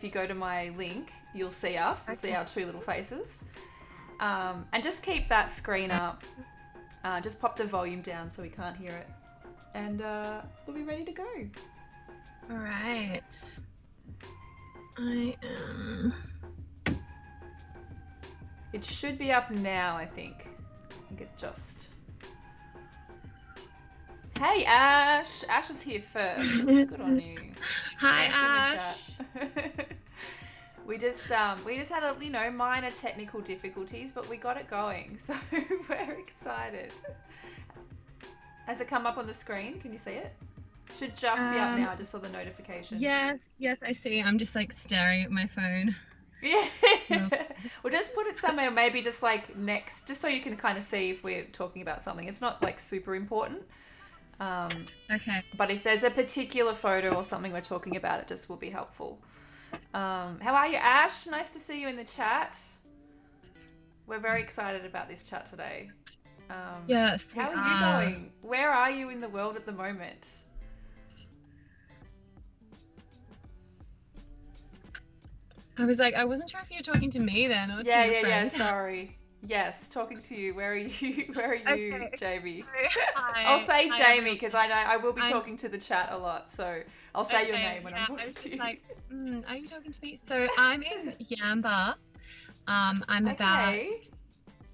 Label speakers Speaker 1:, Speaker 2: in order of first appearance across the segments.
Speaker 1: if you go to my link, you'll see us. You'll see our two little faces. And just keep that screen up. Just pop the volume down so we can't hear it. And we'll be ready to go.
Speaker 2: All right. I am...
Speaker 1: It should be up now, I think. I think it just... Hey, Ash! Ash is here first. Good on you.
Speaker 2: Hi, Ash.
Speaker 1: We just had a minor technical difficulties, but we got it going, so we're excited. Has it come up on the screen? Can you see it? Should just be up now. I just saw the notification.
Speaker 2: Yes, I see. I'm just like staring at my phone.
Speaker 1: Yeah. Well, just put it somewhere, maybe just like next, just so you can kind of see if we're talking about something. It's not like super important.
Speaker 2: Okay.
Speaker 1: But if there's a particular photo or something we're talking about, it just will be helpful. How are you, Ash? Nice to see you in the chat. We're very excited about this chat today.
Speaker 2: Yes.
Speaker 1: How are you going? Where are you in the world at the moment?
Speaker 2: I was like, I wasn't sure if you were talking to me then or to your friend.
Speaker 1: Sorry. Yes, talking to you. Where are you? Where are you,
Speaker 2: Okay.
Speaker 1: Jaimi?
Speaker 2: Hi.
Speaker 1: I'll say
Speaker 2: Hi,
Speaker 1: Jaimi because I know I will be talking to the chat a lot, so I'll say your name when I'm talking to you.
Speaker 2: Like, are you talking to me? So I'm in Yamba. I'm it's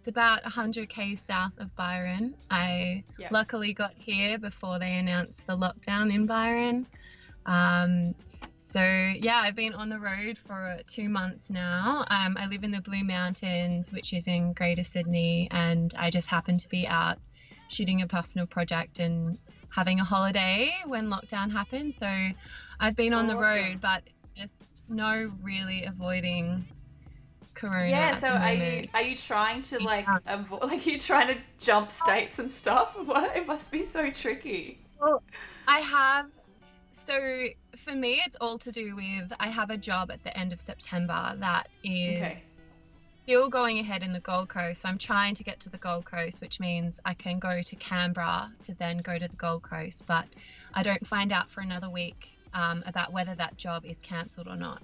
Speaker 2: about 100k south of Byron. I luckily got here before they announced the lockdown in Byron. So yeah, I've been on the road for 2 months now. I live in the Blue Mountains, which is in Greater Sydney, and I just happened to be out shooting a personal project and having a holiday when lockdown happened. So I've been on the road, but just no really avoiding Corona.
Speaker 1: Yeah, so are you trying to avoid, are you trying to jump states and stuff? What? It must be so tricky.
Speaker 2: Well, so for me, it's all to do with, I have a job at the end of September that is still going ahead in the Gold Coast. So I'm trying to get to the Gold Coast, which means I can go to Canberra to then go to the Gold Coast. But I don't find out for another week about whether that job is cancelled or not.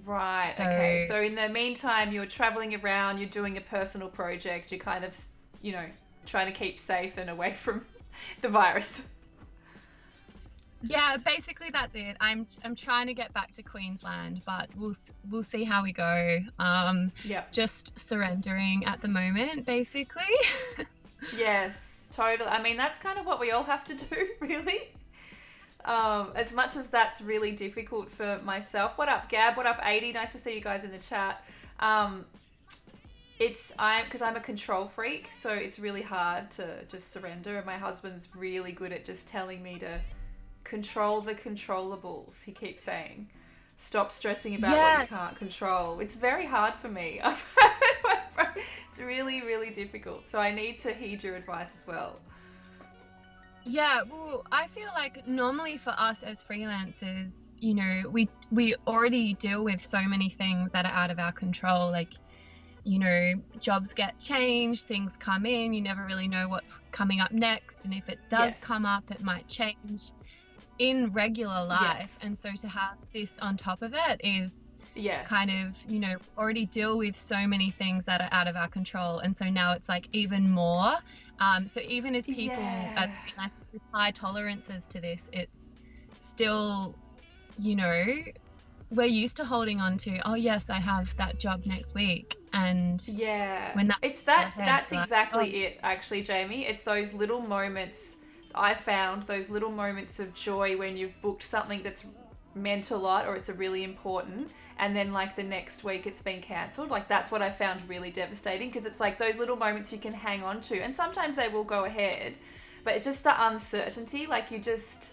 Speaker 1: Right, okay. So in the meantime, you're traveling around, you're doing a personal project, you're kind of, trying to keep safe and away from the virus.
Speaker 2: Yeah, basically that's it. I'm trying to get back to Queensland, but we'll see how we go. Just surrendering at the moment, basically. Yes,
Speaker 1: totally. I mean, that's kind of what we all have to do, really. As much as that's really difficult for myself. What up, Gab? What up, 80? Nice to see you guys in the chat. Because I'm a control freak, so it's really hard to just surrender. And my husband's really good at just telling me to control the controllables. He keeps saying, stop stressing about what you can't control. It's very hard for me. It's really, really difficult. So I need to heed your advice as well.
Speaker 2: Yeah, well, I feel like normally for us as freelancers, we already deal with so many things that are out of our control. Like, jobs get changed, things come in, you never really know what's coming up next. And if it does come up, it might change in regular life. And so to have this on top of it is kind of, already deal with so many things that are out of our control. And so now it's like even more. So even as people, as with high tolerances to this, it's still, we're used to holding on to, oh yes, I have that job next week. And when
Speaker 1: that's exactly it, actually, Jaimi. It's those little moments I found, those little moments of joy when you've booked something that's meant a lot or it's a really important, and then like the next week it's been cancelled. Like that's what I found really devastating, because it's like those little moments you can hang on to, and sometimes they will go ahead, but it's just the uncertainty. Like you just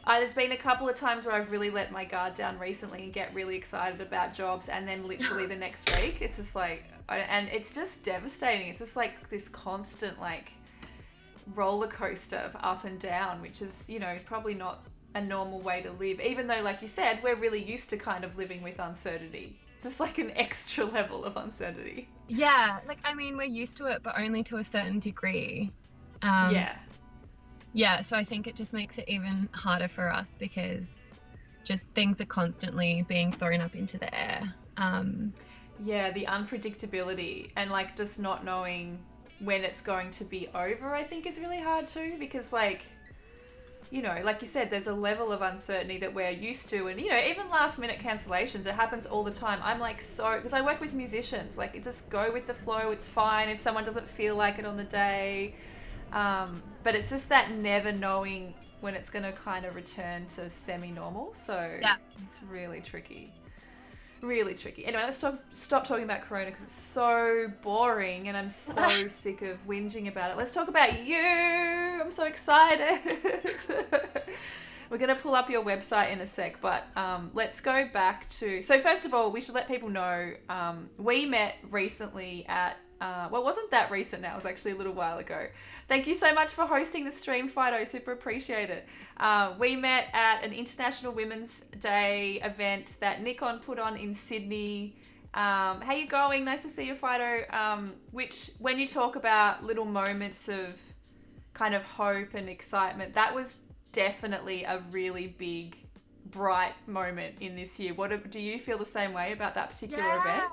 Speaker 1: there's been a couple of times where I've really let my guard down recently and get really excited about jobs, and then literally the next week it's just like, and it's just devastating. It's just like this constant like roller coaster of up and down, which is probably not a normal way to live, even though, like you said, we're really used to kind of living with uncertainty. It's just like an extra level of uncertainty.
Speaker 2: Like, I mean, we're used to it, but only to a certain degree. So I think it just makes it even harder for us, because just things are constantly being thrown up into the air.
Speaker 1: Yeah, the unpredictability and like just not knowing when it's going to be over, I think is really hard too, because like, you know, like you said, there's a level of uncertainty that we're used to. And, you know, even last minute cancellations, it happens all the time. I'm like, so, because I work with musicians, like, just go with the flow. It's fine if someone doesn't feel like it on the day. But it's just that never knowing when it's going to kind of return to semi-normal. So
Speaker 2: Yeah.
Speaker 1: it's really tricky. Really tricky. Anyway, let's stop talking about Corona because it's so boring and I'm so sick of whinging about it. Let's talk about you. I'm so excited. We're going to pull up your website in a sec, but let's go back to... So first of all, we should let people know we met recently at... well, it wasn't that recent now. It was actually a little while ago. Thank you so much for hosting the stream, Fido. Super appreciate it. We met at an International Women's Day event that Nikon put on in Sydney. How you going? Nice to see you, Fido. Which, when you talk about little moments of kind of hope and excitement, that was definitely a really big, bright moment in this year. Do you feel the same way about that particular event?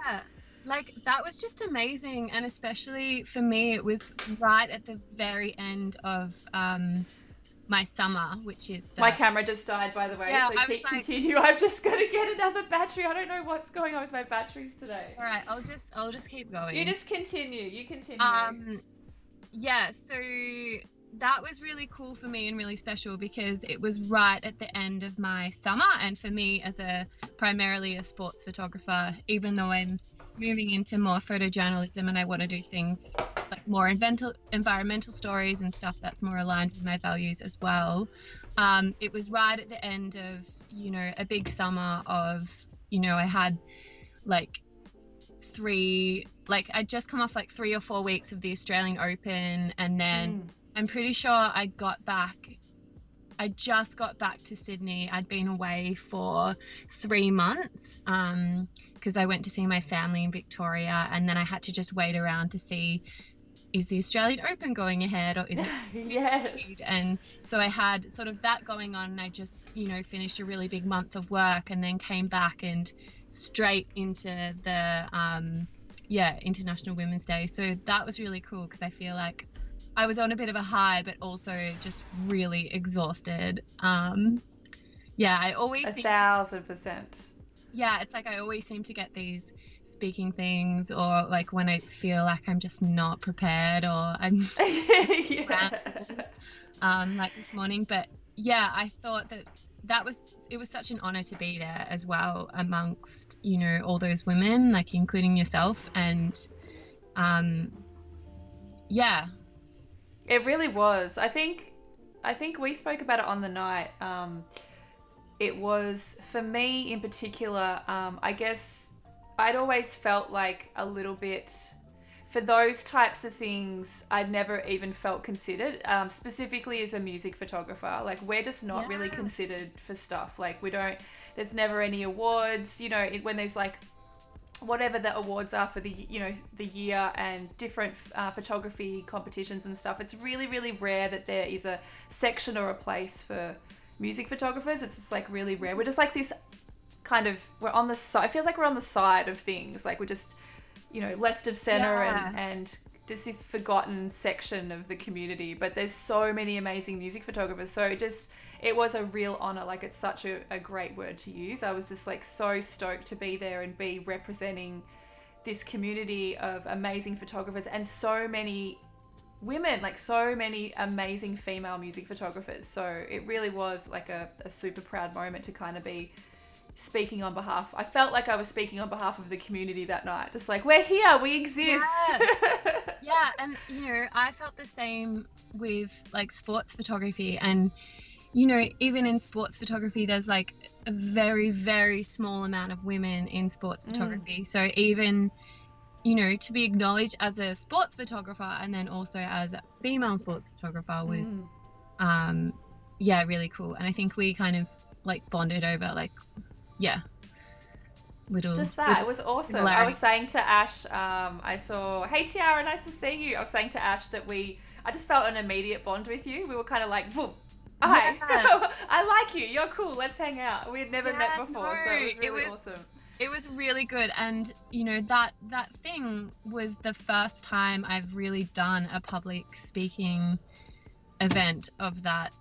Speaker 2: Like, that was just amazing, and especially for me, it was right at the very end of my summer, which is
Speaker 1: my camera just died, by the way. Yeah, so continue. I've just got to get another battery. I don't know what's going on with my batteries today.
Speaker 2: All right, I'll just keep going.
Speaker 1: You just continue. You continue.
Speaker 2: Yeah, so that was really cool for me and really special because it was right at the end of my summer, and for me as primarily a sports photographer, even though I'm moving into more photojournalism and I want to do things like more environmental stories and stuff that's more aligned with my values as well. It was right at the end of, you know, a big summer of, you know, I had like I'd just come off like 3 or 4 weeks of the Australian Open, and then I'm pretty sure I just got back to Sydney. I'd been away for 3 months because I went to see my family in Victoria, and then I had to just wait around to see, is the Australian Open going ahead or is it?
Speaker 1: Yes.
Speaker 2: And so I had sort of that going on, and I just, you know, finished a really big month of work and then came back and straight into the International Women's Day. So that was really cool because I feel like I was on a bit of a high, but also just really exhausted. I always
Speaker 1: 1,000%.
Speaker 2: Yeah, it's like I always seem to get these speaking things, or like when I feel like I'm just not prepared, or I'm like this morning. But yeah, I thought it was such an honor to be there as well, amongst, you know, all those women, like including yourself, and
Speaker 1: it really was. I think we spoke about it on the night. It was, for me in particular, I guess I'd always felt like a little bit, for those types of things, I'd never even felt considered, specifically as a music photographer. Like, we're just not really considered for stuff. Like, there's never any awards, you know, when there's like, whatever the awards are for the, you know, the year and different photography competitions and stuff. It's really, really rare that there is a section or a place for music photographers. It's just like really rare. We're just like this kind of, we're on the side. It feels like we're on the side of things. Like, we're just, you know, left of center and just this forgotten section of the community. But there's so many amazing music photographers. So it was a real honor. Like, it's such a great word to use. I was just like so stoked to be there and be representing this community of amazing photographers and so many women, like so many amazing female music photographers. So it really was like a super proud moment to kind of be speaking on behalf. I felt like I was speaking on behalf of the community that night. Just like, we're here, we exist.
Speaker 2: Yeah, and you know, I felt the same with like sports photography, and you know, even in sports photography, there's like a very, very small amount of women in sports photography. So even, you know, to be acknowledged as a sports photographer and then also as a female sports photographer was, really cool. And I think we kind of like bonded over like, it was awesome.
Speaker 1: Similarity. I was saying to Ash, I saw, hey Tiara, nice to see you. I was saying to Ash that I just felt an immediate bond with you. We were kind of like, Hi.
Speaker 2: Yeah,
Speaker 1: I like you. You're cool. Let's hang out. We had never met
Speaker 2: yeah,
Speaker 1: before, so it
Speaker 2: no,
Speaker 1: was really awesome.
Speaker 2: it was really good. And that thing was the first time I've really done a public speaking event of that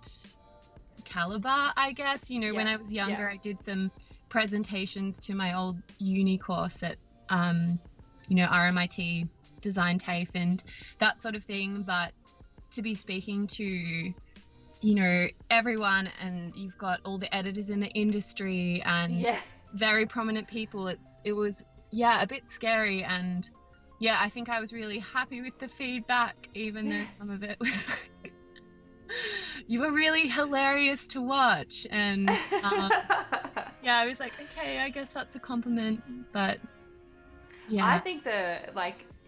Speaker 2: caliber, I guess. When
Speaker 1: Yeah.
Speaker 2: I was
Speaker 1: Yeah.
Speaker 2: younger, I did some presentations to my old uni course at RMIT Design TAFE and that sort of thing. But to be speaking to everyone, and you've got all the editors in the industry and
Speaker 1: Yeah.
Speaker 2: very prominent people, it was a bit scary. And I think I was really happy with the feedback, even though some of it was like, you were really hilarious to watch. And I was like, okay, I guess that's a compliment. But
Speaker 1: I
Speaker 2: yeah,
Speaker 1: think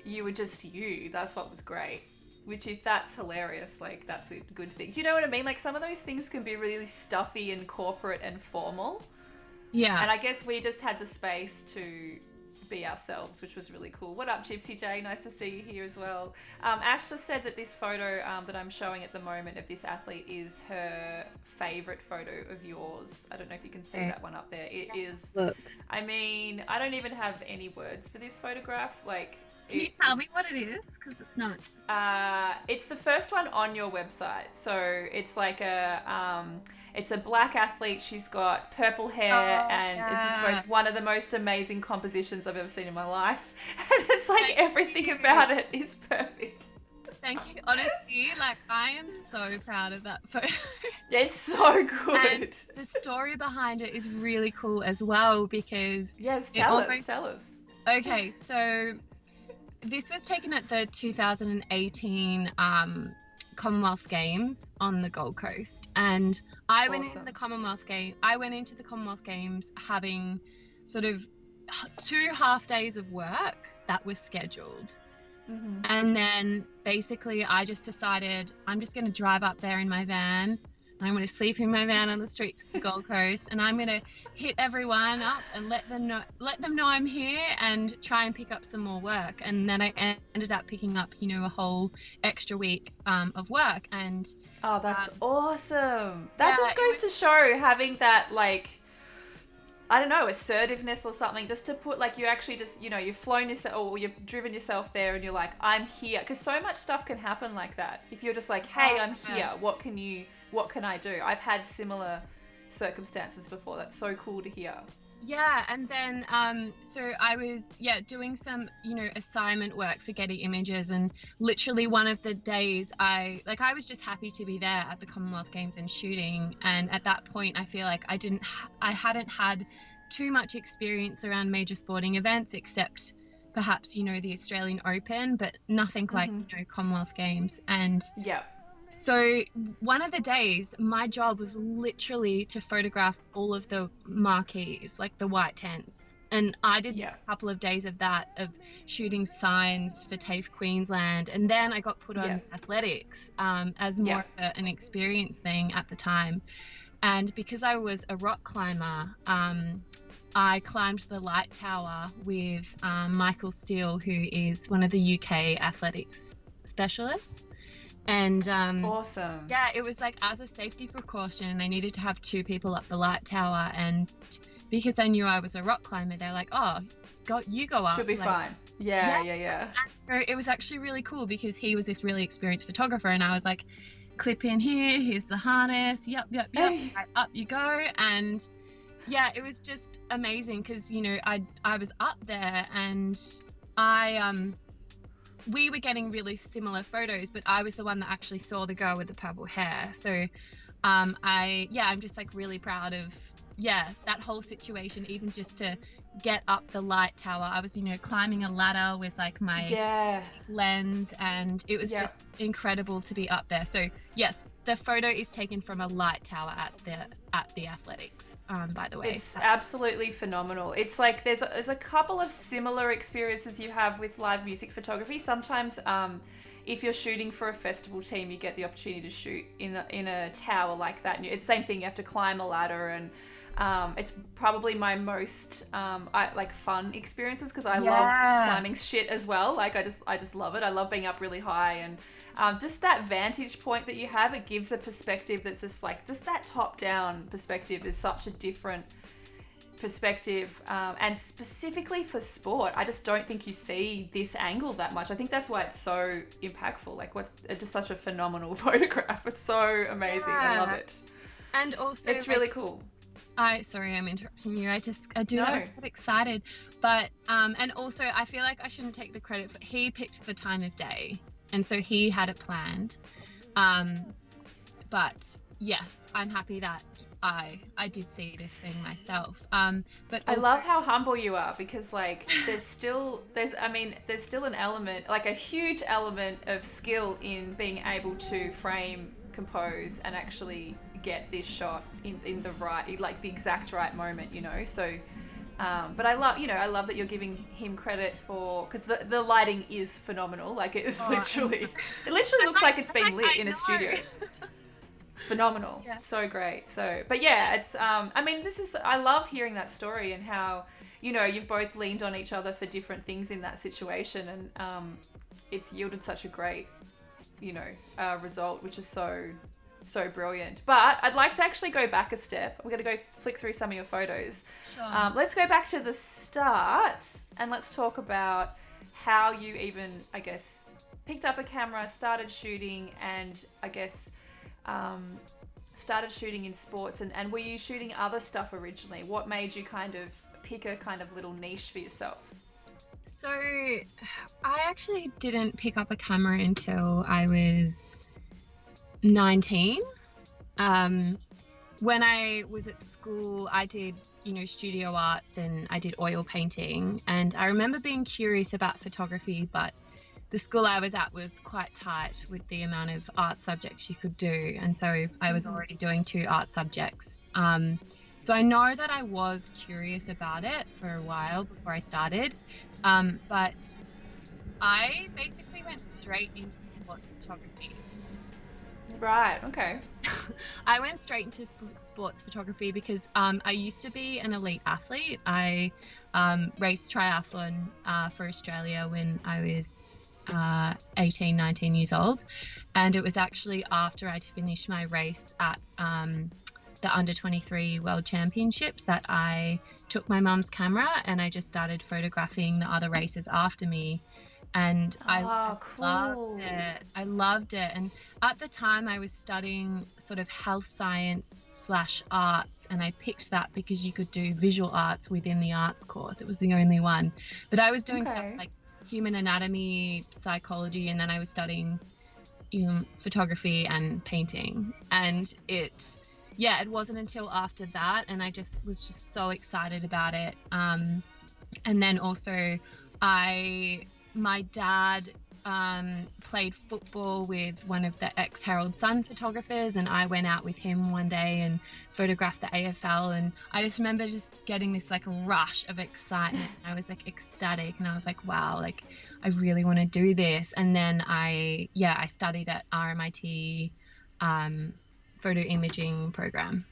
Speaker 1: you were just you. That's what was great. Which, if that's hilarious, like, that's a good thing. Do you know what I mean? Like, some of those things can be really stuffy and corporate and formal.
Speaker 2: yeah.
Speaker 1: And I guess we just had the space to be ourselves, which was really cool. What up, Gypsy J? Nice to see you here as well. Ash just said that this photo that I'm showing at the moment of this athlete is her favourite photo of yours. I don't know if you can see that one up there. It is.
Speaker 2: Look.
Speaker 1: I mean, I don't even have any words for this photograph. Like,
Speaker 2: Can you tell me what it is? Because it's not.
Speaker 1: it's the first one on your website. So it's like it's a black athlete. She's got purple hair, and it's just one of the most amazing compositions I've ever seen in my life. And it's like everything about it is perfect.
Speaker 2: Thank you. Honestly, like, I am so proud of that photo.
Speaker 1: It's so good.
Speaker 2: And the story behind it is really cool as well, because
Speaker 1: yes, tell us.
Speaker 2: Okay, so this was taken at the 2018 Commonwealth Games on the Gold Coast, and I went into the Commonwealth Games having sort of 2 half days of work that was scheduled.
Speaker 1: Mm-hmm.
Speaker 2: And then basically I just decided I'm just going to drive up there in my van. I'm going to sleep in my van on the streets of the Gold Coast, and I'm going to hit everyone up and let them know I'm here and try and pick up some more work. And then I ended up picking up, a whole extra week of work. And
Speaker 1: oh, that's awesome. That just goes to show having that, like, I don't know, assertiveness or something, just to put, like, you actually just, you've flown yourself, or you've driven yourself there, and you're like, I'm here. Because so much stuff can happen like that. If you're just like, hey, I'm here, what can I do? I've had similar circumstances before. That's so cool to hear.
Speaker 2: Yeah, and then so I was doing some assignment work for Getty Images, and literally one of the days I was just happy to be there at the Commonwealth Games and shooting. And at that point I feel like I hadn't had too much experience around major sporting events, except perhaps the Australian Open, but nothing like Commonwealth Games. And so one of the days, my job was literally to photograph all of the marquees, like the white tents. And I did a couple of days of that, of shooting signs for TAFE Queensland. And then I got put on athletics as more of an experience thing at the time. And because I was a rock climber, I climbed the light tower with Michael Steele, who is one of the UK athletics specialists. And
Speaker 1: awesome.
Speaker 2: It was like, as a safety precaution, they needed to have 2 people up the light tower, and because they knew I was a rock climber, they're like, you go up,
Speaker 1: should be fine. Yeah.
Speaker 2: And so it was actually really cool, because he was this really experienced photographer, and I was like, clip in here, here's the harness, yep, right, up you go. And it was just amazing, because I was up there, and we were getting really similar photos, but I was the one that actually saw the girl with the purple hair. So I'm just like really proud of that whole situation, even just to get up the light tower. I was climbing a ladder with like my lens, and it was just incredible to be up there. So yes, the photo is taken from a light tower at the athletics, by the way.
Speaker 1: It's absolutely phenomenal. It's like there's a couple of similar experiences you have with live music photography. Sometimes if you're shooting for a festival team, you get the opportunity to shoot in a tower like that. And it's the same thing, you have to climb a ladder, and It's probably my most fun experiences because I love
Speaker 2: Yeah.
Speaker 1: climbing shit as well. Like I just love it. I love being up really high and just that vantage point that you have. It gives a perspective that's just that top down perspective is such a different perspective, and specifically for sport, I just don't think you see this angle that much. I think that's why it's so impactful. Like, what's it's just such a phenomenal photograph. It's so amazing. I love
Speaker 2: Yeah.
Speaker 1: it.
Speaker 2: And also,
Speaker 1: It's
Speaker 2: like,
Speaker 1: really cool.
Speaker 2: sorry, I'm interrupting you. I do that.
Speaker 1: No.
Speaker 2: I get excited, but and also I feel like I shouldn't take the credit for. He picked the time of day, and so he had it planned. Um, but yes, I'm happy that I did see this thing myself. But
Speaker 1: I
Speaker 2: also,
Speaker 1: love how humble you are because like there's still an element, like a huge element of skill in being able to frame, compose and actually get this shot in the right, like the exact right moment, you know. So but I love that you're giving him credit for, because the lighting is phenomenal. Like it is it literally looks like it's been lit
Speaker 2: I
Speaker 1: in a
Speaker 2: know.
Speaker 1: studio. It's phenomenal.
Speaker 2: Yeah.
Speaker 1: So great. So, but yeah, it's, I mean, I love hearing that story and how, you know, you've both leaned on each other for different things in that situation. And it's yielded such a great, you know, result, which is so brilliant. But I'd like to actually go back a step. We're going to go flick through some of your photos.
Speaker 2: Sure.
Speaker 1: Let's go back to the start and let's talk about how you even, I guess, picked up a camera, started shooting, and I guess started shooting in sports, and were you shooting other stuff originally? What made you kind of pick a kind of little niche for yourself?
Speaker 2: So I actually didn't pick up a camera until I was 19. When I was at school, I did, studio arts and I did oil painting. And I remember being curious about photography, but the school I was at was quite tight with the amount of art subjects you could do. And so I was already doing 2 art subjects. So I know that I was curious about it for a while before I started. But I basically went straight into sports photography.
Speaker 1: Right. Okay.
Speaker 2: I went straight into sports photography because I used to be an elite athlete. I raced triathlon for Australia when I was 18, 19 years old. And it was actually after I'd finished my race at the under 23 World Championships that I took my mum's camera and I just started photographing the other races after me. And I
Speaker 1: Cool.
Speaker 2: loved it. I loved it. And at the time I was studying sort of health science / arts, and I picked that because you could do visual arts within the arts course. It was the only one. But I was doing stuff like human anatomy, psychology, and then I was studying photography and painting. And it wasn't until after that, and I just was just so excited about it. And then also my dad played football with one of the ex-Herald Sun photographers, and I went out with him one day and photographed the AFL, and I just remember just getting this like rush of excitement. I was like ecstatic, and I was like, wow, like I really want to do this. And then I studied at RMIT photo imaging program.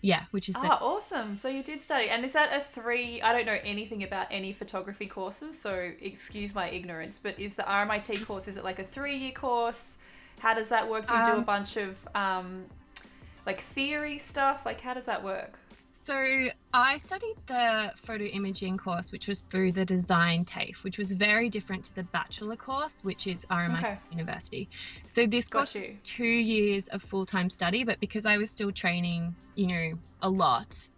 Speaker 2: Yeah, which is
Speaker 1: awesome. So you did study. And is that I don't know anything about any photography courses, so excuse my ignorance, but is the RMIT course, is it like a 3-year course? How does that work? Do you do a bunch of like theory stuff? Like how does that work?
Speaker 2: So I studied the photo imaging course, which was through the design TAFE, which was very different to the bachelor course, which is RMIT University. So this course was 2 years of full-time study, but because I was still training, a lot,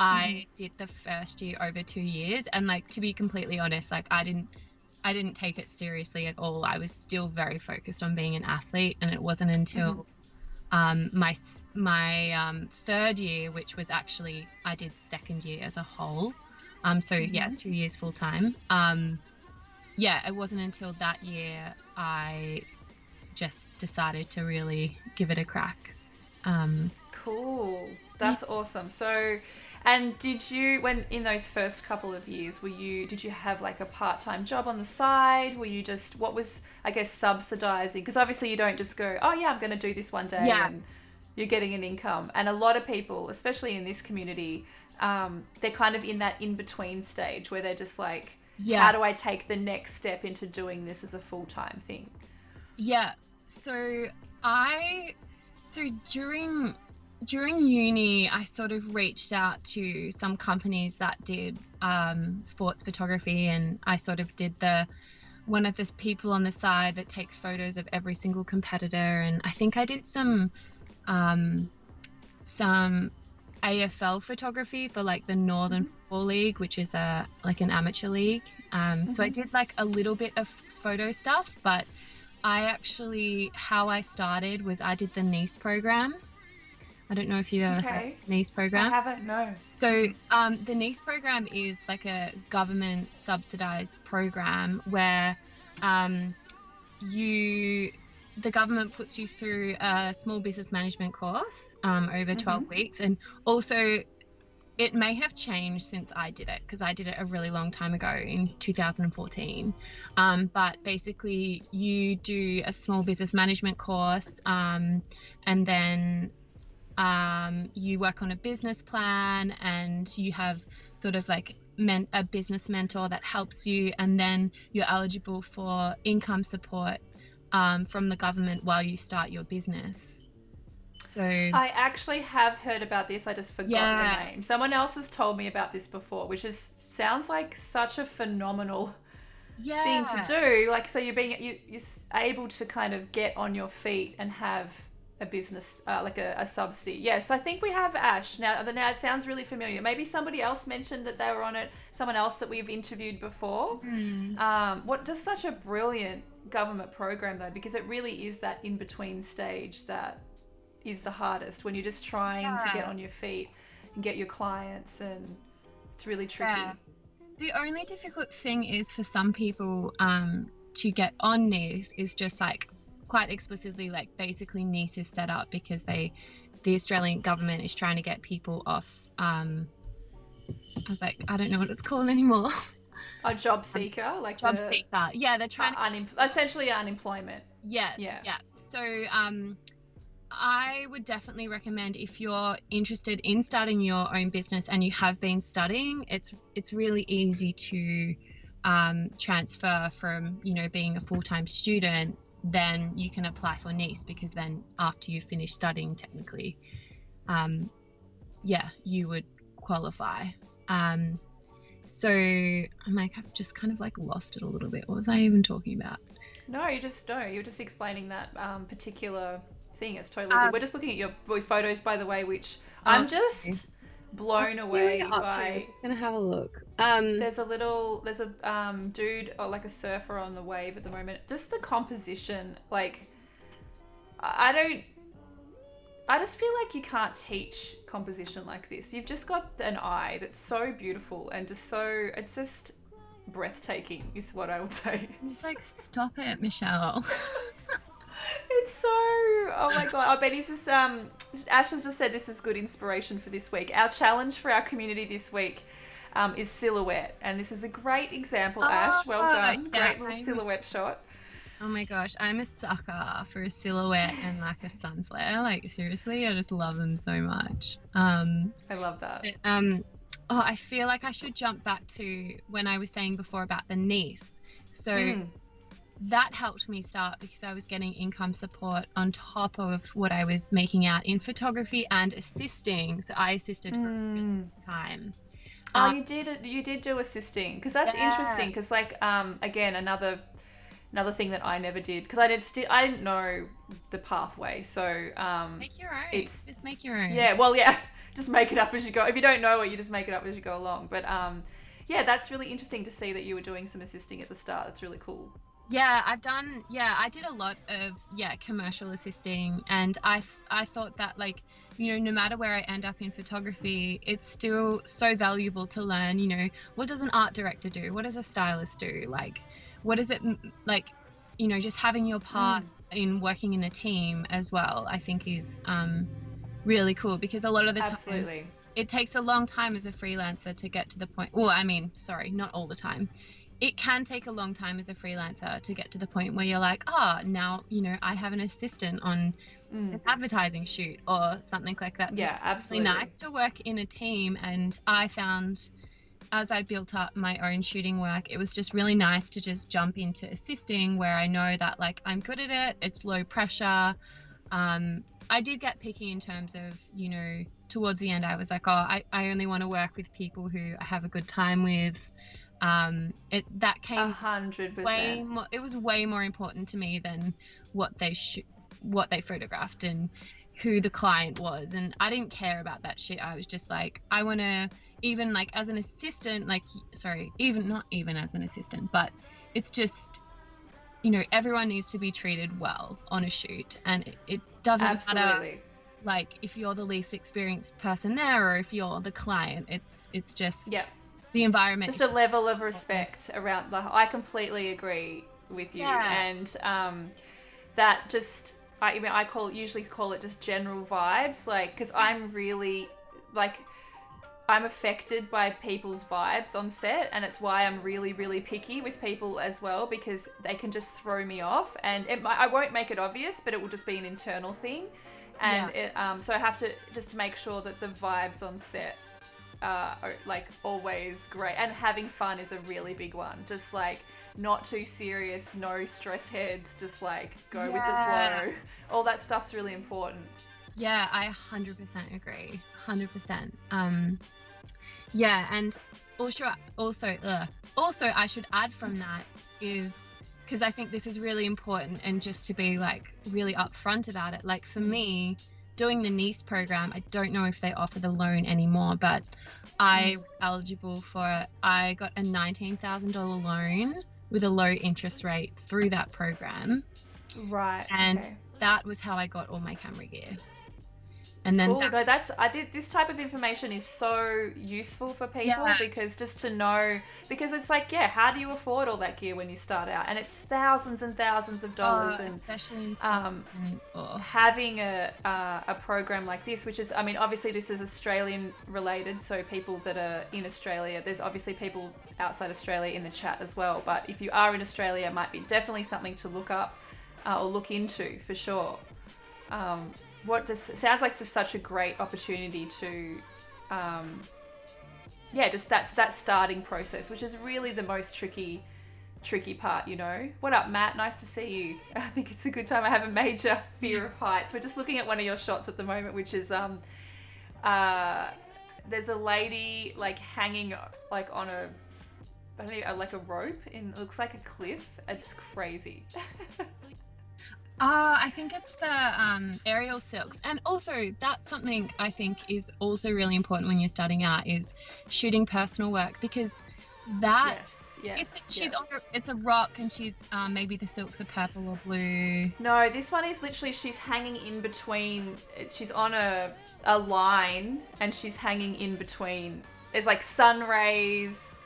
Speaker 2: I did the first year over 2 years. And like, to be completely honest, like I didn't take it seriously at all. I was still very focused on being an athlete, and it wasn't until my 3rd year, which was actually I did 2nd year as a whole. 2 years full time. It wasn't until that year I just decided to really give it a crack.
Speaker 1: Cool. That's awesome. So, and did you, when in those first couple of years, did you have like a part-time job on the side? Were you what was, I guess, subsidizing? Because obviously you don't just go, oh yeah, I'm going to do this one day.
Speaker 2: Yeah.
Speaker 1: And you're getting an income. And a lot of people, especially in this community, they're kind of in that in-between stage where they're just like, how
Speaker 2: Yeah.
Speaker 1: do I take the next step into doing this as a full-time thing?
Speaker 2: Yeah. So I so during uni, I sort of reached out to some companies that did sports photography, and I sort of did the one of the people on the side that takes photos of every single competitor, and I think I did um, some AFL photography for like the Northern Football League, which is a like an amateur league. So I did like a little bit of photo stuff, but I actually how I started was I did the Nice program. I don't know if you ever heard
Speaker 1: Okay.
Speaker 2: of the Nice
Speaker 1: I
Speaker 2: program.
Speaker 1: haven't, no.
Speaker 2: So the Nice program is like a government subsidized program where um, you the government puts you through a small business management course over 12 weeks, and also it may have changed since I did it because I did it a really long time ago in 2014. But basically, you do a small business management course, and then you work on a business plan, and you have sort of like a business mentor that helps you, and then you're eligible for income support from the government while you start your business. So
Speaker 1: I actually have heard about this. I just forgot the
Speaker 2: yeah,
Speaker 1: name. Someone else has told me about this before, which is sounds like such a phenomenal thing to
Speaker 2: yeah,
Speaker 1: do. Like, so you're able to kind of get on your feet and have a business, like a subsidy. Yes, I think we have Ash now. Now it sounds really familiar. Maybe somebody else mentioned that they were on it. Someone else that we've interviewed before. What just such a brilliant government program though, because it really is that in between stage that is the hardest when you're just trying to get
Speaker 2: yeah,
Speaker 1: on your feet and get your clients, and it's really tricky.
Speaker 2: yeah. The only difficult thing is for some people to get on NICE is just like quite explicitly like basically NICE is set up because the Australian government is trying to get people off I was like, I don't know what it's called anymore.
Speaker 1: A job seeker, like
Speaker 2: Job
Speaker 1: the
Speaker 2: seeker. Yeah, they're trying to
Speaker 1: essentially unemployment.
Speaker 2: yeah,
Speaker 1: Yeah.
Speaker 2: yeah. So I would definitely recommend if you're interested in starting your own business and you have been studying, it's really easy to transfer from, you know, being a full-time student, then you can apply for NICE because then after you finish studying technically, yeah, you would qualify. So I'm like, I've just kind of like lost it a little bit. What was I even talking about?
Speaker 1: No, you're just explaining that particular thing. It's totally good. We're just looking at your photos, by the way, which I'm
Speaker 2: Okay.
Speaker 1: just blown
Speaker 2: See what you're
Speaker 1: away
Speaker 2: up to.
Speaker 1: by.
Speaker 2: I'm just gonna have a look.
Speaker 1: There's a dude or like a surfer on the wave at the moment. Just the composition, like I don't. I just feel like you can't teach composition like this. You've just got an eye that's so beautiful and just so it's just breathtaking is what I would say.
Speaker 2: I'm just like, stop it, Michelle.
Speaker 1: It's so, oh my god. I bet he's just Ash has just said this is good inspiration for this week. Our challenge for our community this week is silhouette, and this is a great example. Ash, well done.
Speaker 2: Yeah,
Speaker 1: Great little silhouette shot.
Speaker 2: oh my gosh, I'm a sucker for a silhouette and like a sun flare. Like seriously, I just love them so much.
Speaker 1: I love that.
Speaker 2: Oh, I feel like I should jump back to when I was saying before about the niece. So that helped me start because I was getting income support on top of what I was making out in photography and assisting. So I assisted for a really long time.
Speaker 1: Oh, you did do assisting, because that's interesting, because like again another thing that I never did, because I didn't know the pathway, so
Speaker 2: Make your own. Just make your own.
Speaker 1: yeah, well, yeah, just make it up as you go. If you don't know it, you just make it up as you go along. But yeah, that's really interesting to see that you were doing some assisting at the start. That's really cool.
Speaker 2: Yeah, I did a lot of commercial assisting, and I thought that, like, you know, no matter where I end up in photography, it's still so valuable to learn, you know, what does an art director do? What does a stylist do? Like, what is it like, you know, just having your part in working in a team as well, I think is really cool, because a lot of the
Speaker 1: Absolutely.
Speaker 2: time it takes a long time as a freelancer to get to the point, well, I mean, sorry, not all the time. it can take a long time as a freelancer to get to the point where you're like, oh, now, I have an assistant on an advertising shoot or something like that. So
Speaker 1: Yeah,
Speaker 2: it's
Speaker 1: absolutely.
Speaker 2: really nice to work in a team. And I found as I built up my own shooting work, it was just really nice to just jump into assisting where I know that like I'm good at it. It's low pressure. I did get picky in terms of, towards the end, I was like, oh, I only want to work with people who I have a good time with. That came
Speaker 1: 100%.
Speaker 2: way more, it was way more important to me than what they photographed and who the client was. And I didn't care about that shit. I was just like, I want to, even like as an assistant, not even as an assistant, but it's just, everyone needs to be treated well on a shoot, and it doesn't matter like if you're the least experienced person there or if you're the client. It's just the environment,
Speaker 1: just a level of respect around I completely agree with you. And that just I usually call it just general vibes, like, because I'm really like, I'm affected by people's vibes on set, and it's why I'm really, really picky with people as well, because they can just throw me off, and I won't make it obvious, but it will just be an internal thing. And so I have to just make sure that the vibes on set are like always great, and having fun is a really big one. Just like not too serious, no stress heads, just like go with the flow. All that stuff's really important.
Speaker 2: Yeah, I 100% agree. 100%. And also I should add from that is, because I think this is really important, and just to be like really upfront about it, like for me, doing the NICE program, I don't know if they offer the loan anymore, but I was eligible for it. I got a $19,000 loan with a low interest rate through that program.
Speaker 1: Right.
Speaker 2: And that was how I got all my camera gear. And then this type of information is so useful for people, because just to know, because it's like, how do you afford all that gear when you start out? And it's thousands and thousands of dollars, and especially
Speaker 1: having a program like this, which is, I mean, obviously this is Australian related, so people that are in Australia, there's obviously people outside Australia in the chat as well, but if you are in Australia, it might be definitely something to look up or look into for sure. Sounds like just such a great opportunity to, just that starting process, which is really the most tricky part, What up, Matt? Nice to see you. I think it's a good time. I have a major fear of heights. We're just looking at one of your shots at the moment, which is there's a lady like hanging like on like a rope in, it looks like a cliff. It's crazy.
Speaker 2: I think it's the aerial silks. And also that's something I think is also really important when you're starting out, is shooting personal work, because that it's a rock, and she's maybe the silks are purple or blue.
Speaker 1: No, this one is literally, she's hanging in between, she's on a line, and she's hanging in between. There's like sun rays.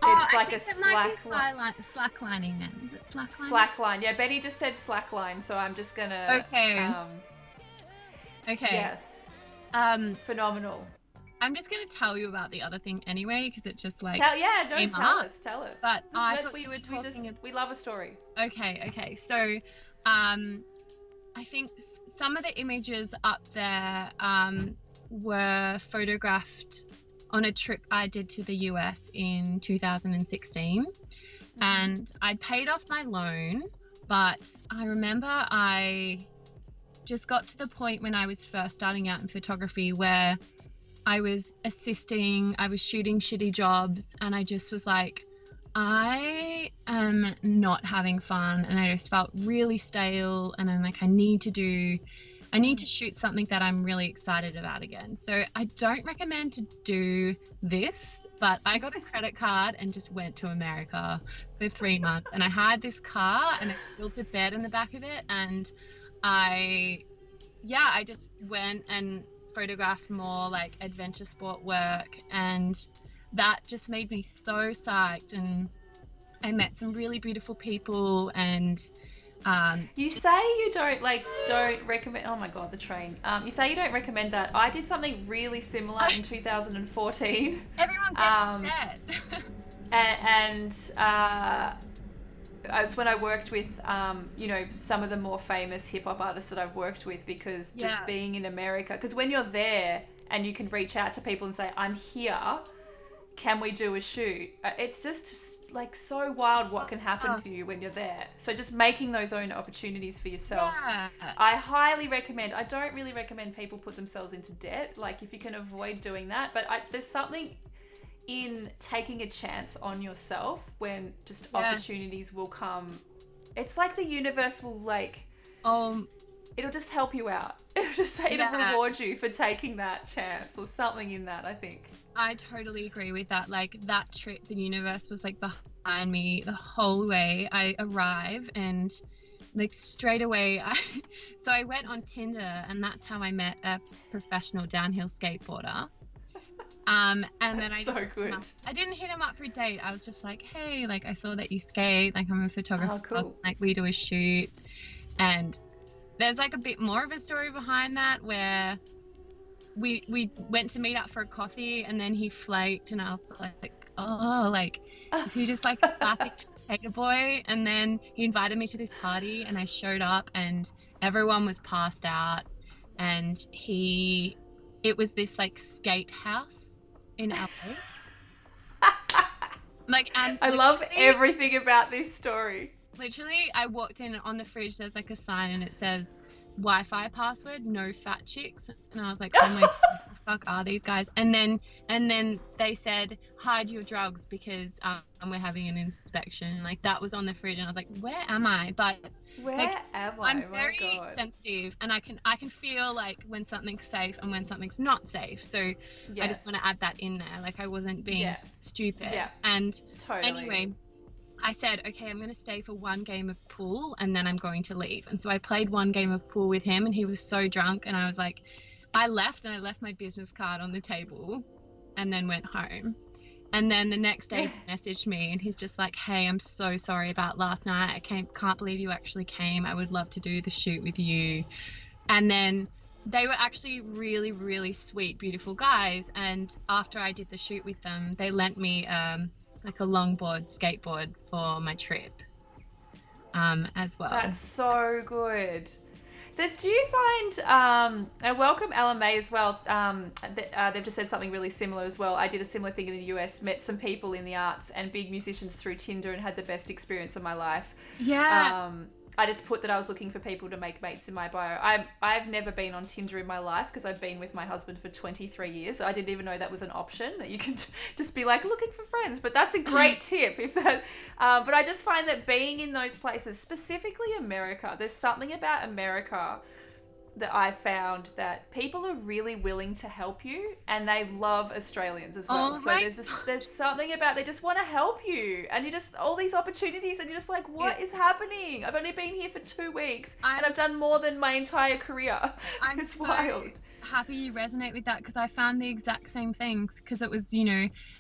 Speaker 1: It's like a slack
Speaker 2: slacklining then. Is it slacklining?
Speaker 1: Slackline. Yeah, Betty just said slackline, so I'm just gonna.
Speaker 2: Okay.
Speaker 1: Yes. Phenomenal.
Speaker 2: I'm just gonna tell you about the other thing anyway, because it just like.
Speaker 1: Tell us.
Speaker 2: But I thought we were talking.
Speaker 1: We love a story.
Speaker 2: Okay. So, I think some of the images up there were photographed on a trip I did to the US in 2016, and I paid off my loan, but I remember I just got to the point when I was first starting out in photography where I was assisting, I was shooting shitty jobs, and I just was like, I am not having fun, and I just felt really stale, and I'm like, I need to shoot something that I'm really excited about again. So I don't recommend to do this, but I got a credit card and just went to America for 3 months. And I had this car, and I built a bed in the back of it. And I just went and photographed more like adventure sport work. And that just made me so psyched. And I met some really beautiful people, and
Speaker 1: you say you don't recommend, oh my god, the train. You say you don't recommend that. I did something really similar in 2014.
Speaker 2: Everyone gets upset.
Speaker 1: And it's when I worked with, some of the more famous hip hop artists that I've worked with, because just
Speaker 2: Yeah.
Speaker 1: being in America, because when you're there and you can reach out to people and say, I'm here, can we do a shoot? It's just like so wild what can happen
Speaker 2: Oh,
Speaker 1: for you when you're there. So just making those own opportunities for yourself.
Speaker 2: yeah.
Speaker 1: I highly recommend. I don't really recommend people put themselves into debt, like if you can avoid doing that. But there's something in taking a chance on yourself when just
Speaker 2: Yeah.
Speaker 1: opportunities will come. It's like the universe will
Speaker 2: Um,
Speaker 1: it'll just help you out. It'll just say it'll
Speaker 2: Yeah.
Speaker 1: reward you for taking that chance or something in that, I think.
Speaker 2: I totally agree with that. Like that trip, the universe was like behind me the whole way. I arrive and like straight away, so I went on Tinder and that's how I met a professional downhill skateboarder. And then
Speaker 1: That's so good.
Speaker 2: I didn't hit him up for a date. I was just like, hey, like I saw that you skate. Like I'm a photographer.
Speaker 1: Oh, cool.
Speaker 2: Like we do a shoot, and there's like a bit more of a story behind that where we went to meet up for a coffee and then he flaked and I was like, oh, like is he just like a classic skater boy? And then he invited me to this party and I showed up and everyone was passed out, and it was this like skate house in LA. Like, and
Speaker 1: I love
Speaker 2: literally,
Speaker 1: everything about this story.
Speaker 2: I walked in and on the fridge there's like a sign and it says Wi-Fi password, no fat chicks. And I was like, oh my God, what the fuck are these guys? And then they said, hide your drugs because we're having an inspection. Like that was on the fridge and I was like, where am I? But
Speaker 1: Where
Speaker 2: like,
Speaker 1: am I?
Speaker 2: I'm
Speaker 1: Oh my
Speaker 2: very
Speaker 1: God.
Speaker 2: sensitive and I can feel like when something's safe and when something's not safe. So I just
Speaker 1: Yes.
Speaker 2: want to add that in there. Like I wasn't being
Speaker 1: Yeah.
Speaker 2: stupid.
Speaker 1: Yeah.
Speaker 2: And
Speaker 1: Totally.
Speaker 2: anyway, I said, okay, I'm going to stay for one game of pool and then I'm going to leave. And so I played one game of pool with him and he was so drunk. And I was like, I left my business card on the table and then went home. And then the next day he messaged me and he's just like, hey, I'm so sorry about last night. I can't believe you actually came. I would love to do the shoot with you. And then they were actually really, really sweet, beautiful guys. And after I did the shoot with them, they lent me like a longboard, skateboard for my trip as well.
Speaker 1: That's so good. Do you find, and welcome LMA as well, they've just said something really similar as well. I did a similar thing in the US, met some people in the arts and big musicians through Tinder and had the best experience of my life.
Speaker 2: Yeah.
Speaker 1: I just put that I was looking for people to make mates in my bio. I've never been on Tinder in my life because I've been with my husband for 23 years. I didn't even know that was an option, that you can just be like looking for friends. But that's a great tip. But I just find that being in those places, specifically America, there's something about America that I found that people are really willing to help you and they love Australians as well.
Speaker 2: Oh
Speaker 1: So there's something about they just want to help you and you just all these opportunities and you're just like, what is happening? I've only been here for 2 weeks and I've done more than my entire career. It's
Speaker 2: so
Speaker 1: wild.
Speaker 2: Happy you resonate with that because I found the exact same things because it was,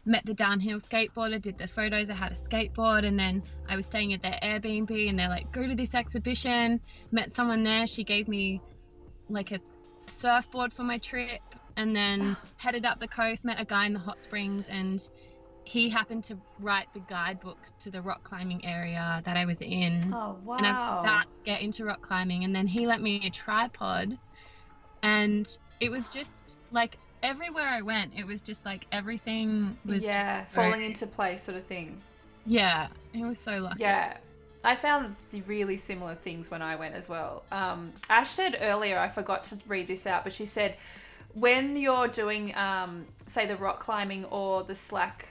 Speaker 2: met the downhill skateboarder, did the photos, I had a skateboard and then I was staying at their Airbnb and they're like, go to this exhibition, met someone there, she gave me like a surfboard for my trip and then headed up the coast, met a guy in the hot springs and he happened to write the guidebook to the rock climbing area that I was in.
Speaker 1: Oh, wow.
Speaker 2: And I'm about to get into rock climbing and then he lent me a tripod and it was just like everywhere I went it was just like everything was
Speaker 1: falling into place sort of thing.
Speaker 2: Yeah, it was so lucky.
Speaker 1: Yeah. I found really similar things when I went as well. Ash said earlier, I forgot to read this out, but she said when you're doing, say, the rock climbing or the slack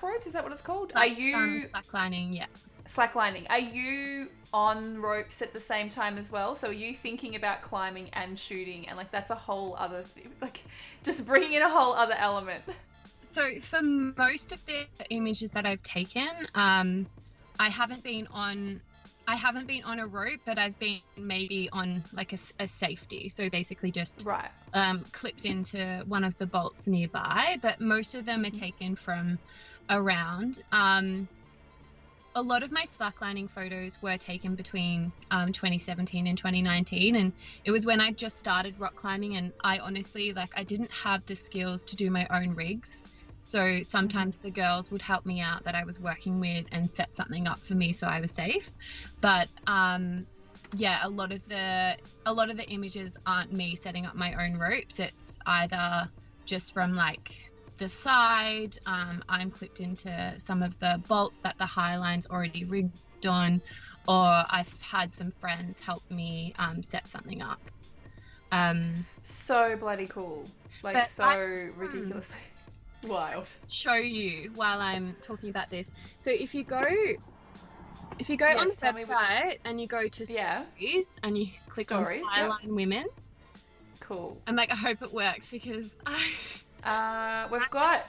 Speaker 1: ropes, is that what it's called? Are you
Speaker 2: slacklining? Yeah.
Speaker 1: Slacklining. Are you on ropes at the same time as well? So are you thinking about climbing and shooting, and like that's a whole other thing, like just bringing in a whole other element?
Speaker 2: So for most of the images that I've taken, I haven't been on a rope, but I've been maybe on like a safety. So basically just clipped into one of the bolts nearby, but most of them are taken from around. A lot of my slacklining photos were taken between 2017 and 2019, and it was when I just started rock climbing, and I honestly, like, I didn't have the skills to do my own rigs. So sometimes the girls would help me out that I was working with and set something up for me so I was safe. But yeah, a lot of the images aren't me setting up my own ropes. It's either just from like the side, I'm clipped into some of the bolts that the high line's already rigged on, or I've had some friends help me set something up.
Speaker 1: So bloody cool. Like,
Speaker 2: But
Speaker 1: so ridiculously wild.
Speaker 2: show you while I'm talking about this. So if you go on the
Speaker 1: tell me
Speaker 2: website and you go to
Speaker 1: Yeah.
Speaker 2: stories and you click
Speaker 1: Stories,
Speaker 2: on Highline Women,
Speaker 1: Cool.
Speaker 2: I'm like, I hope it works because
Speaker 1: We've got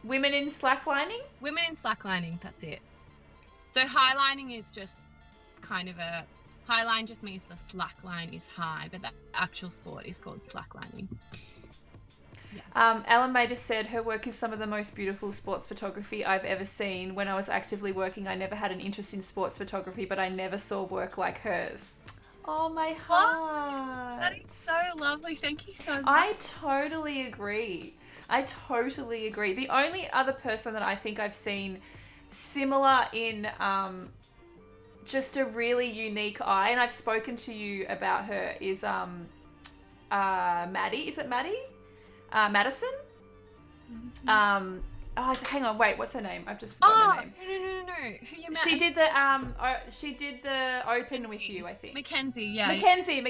Speaker 1: women in slacklining.
Speaker 2: women in slacklining, that's it. So highlining is just kind of a highline just means the slack line is high, but the actual sport is called slacklining.
Speaker 1: Ellen May just said her work is some of the most beautiful sports photography I've ever seen. When I was actively working, I never had an interest in sports photography, but I never saw work like hers. Oh, my heart.
Speaker 2: That is so lovely. Thank you so much.
Speaker 1: I totally agree. The only other person that I think I've seen similar in just a really unique eye, and I've spoken to you about her, is Maddie. Is it Maddie? Madison? Hang on, wait, what's her name? I've just forgotten her name.
Speaker 2: No. Who you met?
Speaker 1: She did the open with you, I think.
Speaker 2: Mackenzie, yeah.
Speaker 1: Mackenzie.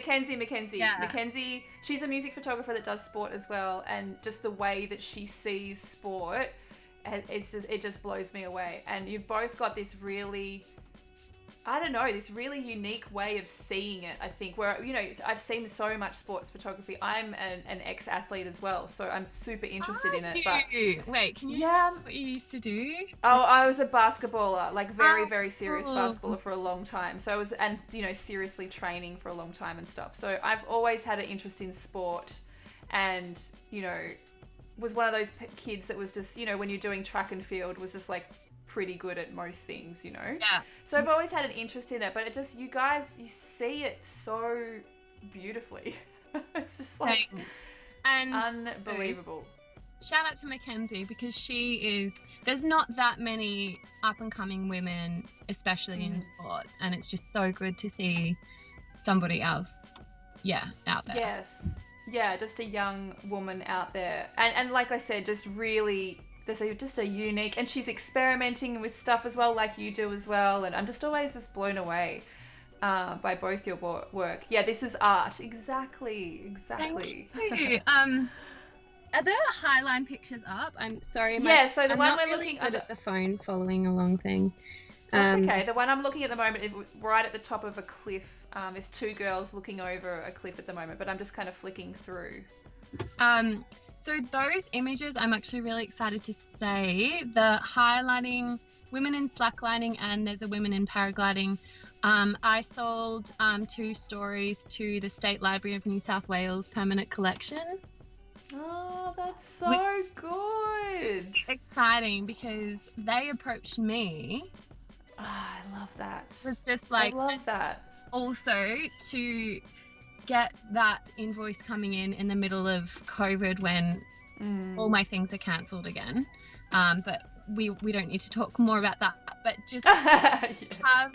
Speaker 2: Yeah.
Speaker 1: Mackenzie, she's a music photographer that does sport as well, and just the way that she sees sport, it just blows me away. And you've both got this really, I don't know, this really unique way of seeing it, I think, where, you know, I've seen so much sports photography. I'm an ex-athlete as well, so I'm super interested in it. But
Speaker 2: wait, can you tell me what you used to do?
Speaker 1: Oh, I was a basketballer, like very serious basketballer for a long time. So I was, and you know, seriously training for a long time and stuff. So I've always had an interest in sport, and you know, was one of those kids that was just, you know, when you're doing track and field, was just like pretty good at most things, you know.
Speaker 2: Yeah.
Speaker 1: So I've always had an interest in it, but it just, you guys, you see it so beautifully. It's just like unbelievable.
Speaker 2: Shout out to Mackenzie, because there's not that many up and coming women, especially in sports, and it's just so good to see somebody else out there.
Speaker 1: Yes. Yeah, just a young woman out there. And like I said, just really, there's just a unique, and she's experimenting with stuff as well, like you do as well, and I'm just always just blown away by both your work. Yeah, this is art. Exactly.
Speaker 2: Thank you. Are the highline pictures up? I'm sorry.
Speaker 1: So the one we're looking
Speaker 2: at the phone following along thing.
Speaker 1: That's okay. The one I'm looking at the moment is right at the top of a cliff. There's two girls looking over a cliff at the moment, but I'm just kind of flicking through.
Speaker 2: So those images, I'm actually really excited to say, the highlighting, women in slacklining, and there's a women in paragliding. I sold 2 stories to the State Library of New South Wales permanent collection.
Speaker 1: Oh, that's so good.
Speaker 2: Exciting, because they approached me.
Speaker 1: Oh, I love that.
Speaker 2: It was just like,
Speaker 1: I love that.
Speaker 2: Also, to get that invoice coming in the middle of COVID when all my things are cancelled again. But we don't need to talk more about that. But just have,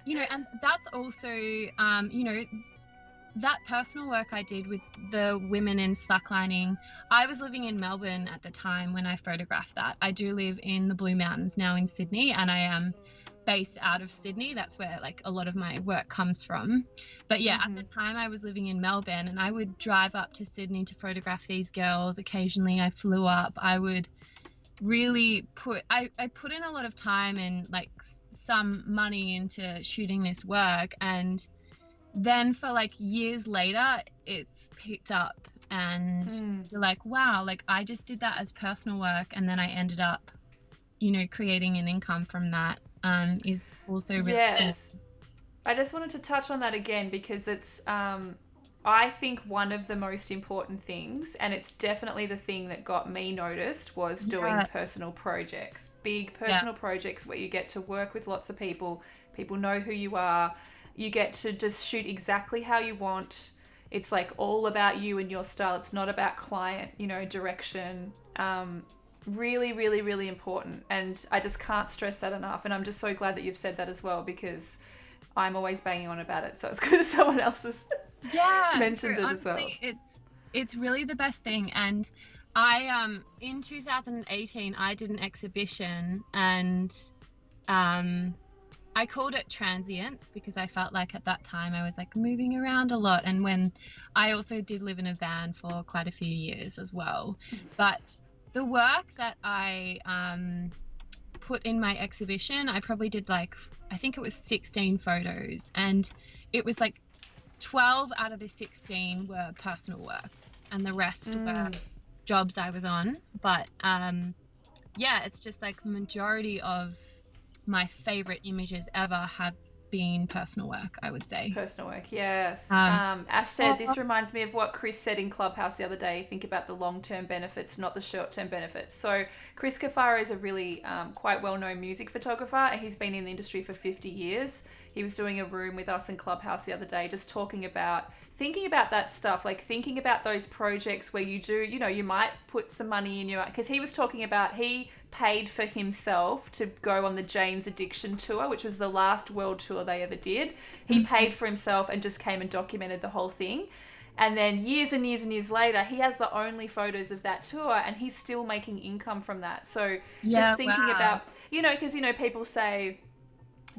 Speaker 2: you know, and that's also, you know, that personal work I did with the women in slacklining. I was living in Melbourne at the time when I photographed that. I do live in the Blue Mountains now in Sydney, and I am based out of Sydney. That's where like a lot of my work comes from. But yeah, at the time I was living in Melbourne, and I would drive up to Sydney to photograph these girls. Occasionally I flew up. I would really I put in a lot of time and like some money into shooting this work, and then for like years later it's picked up, and you're like, wow, like I just did that as personal work, and then I ended up, you know, creating an income from that. Is also really good.
Speaker 1: I just wanted to touch on that again, because it's I think one of the most important things, and it's definitely the thing that got me noticed, was doing personal projects, big personal projects where you get to work with lots of people know who you are, you get to just shoot exactly how you want. It's like all about you and your style. It's not about client, you know, direction. Really, really, really important. And I just can't stress that enough. And I'm just so glad that you've said that as well, because I'm always banging on about it. So it's good that someone else has
Speaker 2: Yeah,
Speaker 1: mentioned
Speaker 2: no,
Speaker 1: it as well.
Speaker 2: honestly, it's really the best thing. And I in 2018 I did an exhibition, and um I called it transients because I felt like at that time I was like moving around a lot, and when I also did live in a van for quite a few years as well. But the work that I put in my exhibition, I probably did like, I think it was 16 photos, and it was like 12 out of the 16 were personal work, and the rest were jobs I was on. But yeah, it's just like majority of my favorite images ever have been personal work, I would say.
Speaker 1: Personal work, yes.
Speaker 2: Um,
Speaker 1: Ash said,
Speaker 2: oh,
Speaker 1: this reminds me of what Chris said in Clubhouse the other day. Think about the long-term benefits, not the short-term benefits. So Chris Cafaro is a really quite well-known music photographer. He's been in the industry for 50 years. He was doing a room with us in Clubhouse the other day, just talking about thinking about that stuff, like thinking about those projects where you do, you know, you might put some money in your, because he was talking about, he paid for himself to go on the Jane's Addiction tour, which was the last world tour they ever did. He paid for himself and just came and documented the whole thing. And then years and years and years later, he has the only photos of that tour, and he's still making income from that. So
Speaker 2: yeah,
Speaker 1: just thinking
Speaker 2: wow.
Speaker 1: about, you know, because, you know, people say,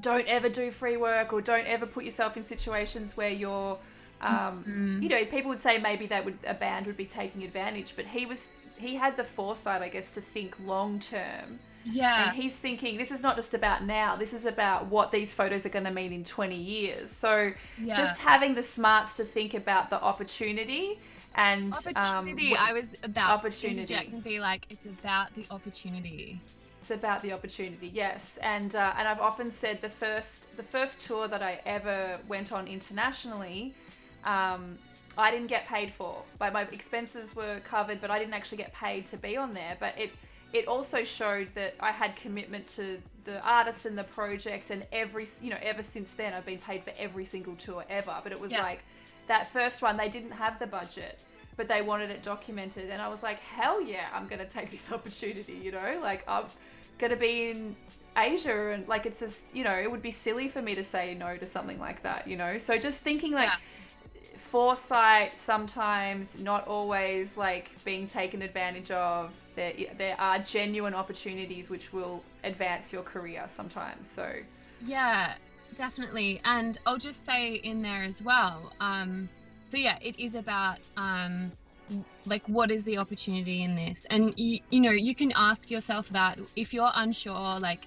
Speaker 1: don't ever do free work, or don't ever put yourself in situations where you're, you know, people would say maybe a band would be taking advantage, but he had the foresight, I guess, to think long term.
Speaker 2: Yeah.
Speaker 1: And he's thinking, this is not just about now, this is about what these photos are going to mean in 20 years. So just having the smarts to think about the opportunity and
Speaker 2: I was about
Speaker 1: opportunity.
Speaker 2: to interject and be like, it's about the opportunity.
Speaker 1: It's about the opportunity, yes. And I've often said the first tour that I ever went on internationally, I didn't get paid for. Like, my expenses were covered, but I didn't actually get paid to be on there. But it also showed that I had commitment to the artist and the project, and ever since then I've been paid for every single tour ever. But it was like that first one, they didn't have the budget, but they wanted it documented, and I was like, hell yeah, I'm gonna take this opportunity, you know, like I'm gonna be in Asia, and like, it's just, you know, it would be silly for me to say no to something like that, you know. So just thinking like foresight, sometimes not always like being taken advantage of. There are genuine opportunities which will advance your career sometimes. So
Speaker 2: yeah, definitely. And I'll just say in there as well, so yeah, it is about like, what is the opportunity in this? And you know, you can ask yourself that if you're unsure, like,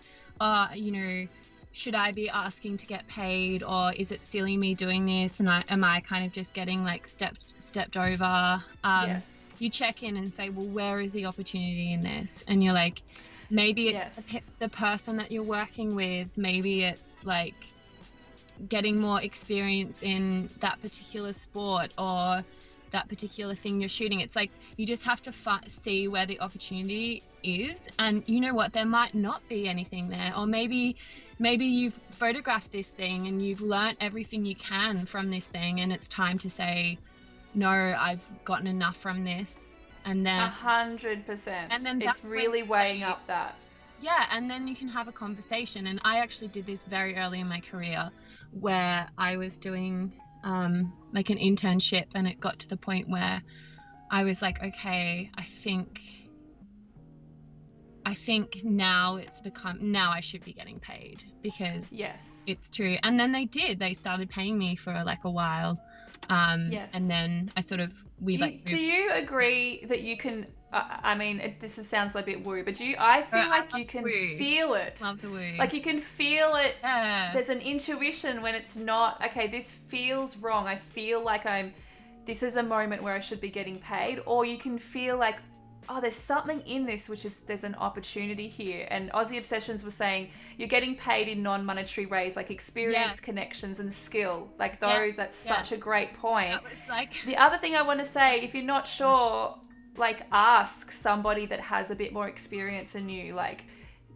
Speaker 2: you know, should I be asking to get paid, or is it silly me doing this, and am I kind of just getting like stepped over?
Speaker 1: yes.
Speaker 2: You check in and say, well, where is the opportunity in this? And you're like, maybe it's the person that you're working with, maybe it's like getting more experience in that particular sport or that particular thing you're shooting. It's like, you just have to see where the opportunity is, and you know what, there might not be anything there, or maybe you've photographed this thing and you've learnt everything you can from this thing, and it's time to say, no, I've gotten enough from this. And then
Speaker 1: 100%.
Speaker 2: and then
Speaker 1: it's really weighing up that.
Speaker 2: Yeah, and then you can have a conversation. And I actually did this very early in my career, where I was doing like an internship, and it got to the point where I was like, okay, I think now I should be getting paid, because it's true. And then they started paying me for like a while, and then I sort of
Speaker 1: do you agree that you can I mean, this sounds a bit woo, but I feel like you can feel it.
Speaker 2: Love the woo.
Speaker 1: Like, you can feel it.
Speaker 2: Yeah.
Speaker 1: There's an intuition when it's not, okay, this feels wrong. I feel like this is a moment where I should be getting paid. Or you can feel like, oh, there's something in this, there's an opportunity here. And Aussie Obsessions was saying, you're getting paid in non-monetary ways, like experience, connections, and skill. Like those, that's such a great point.
Speaker 2: That was like...
Speaker 1: The other thing I want to say, if you're not sure, like, ask somebody that has a bit more experience than you. Like,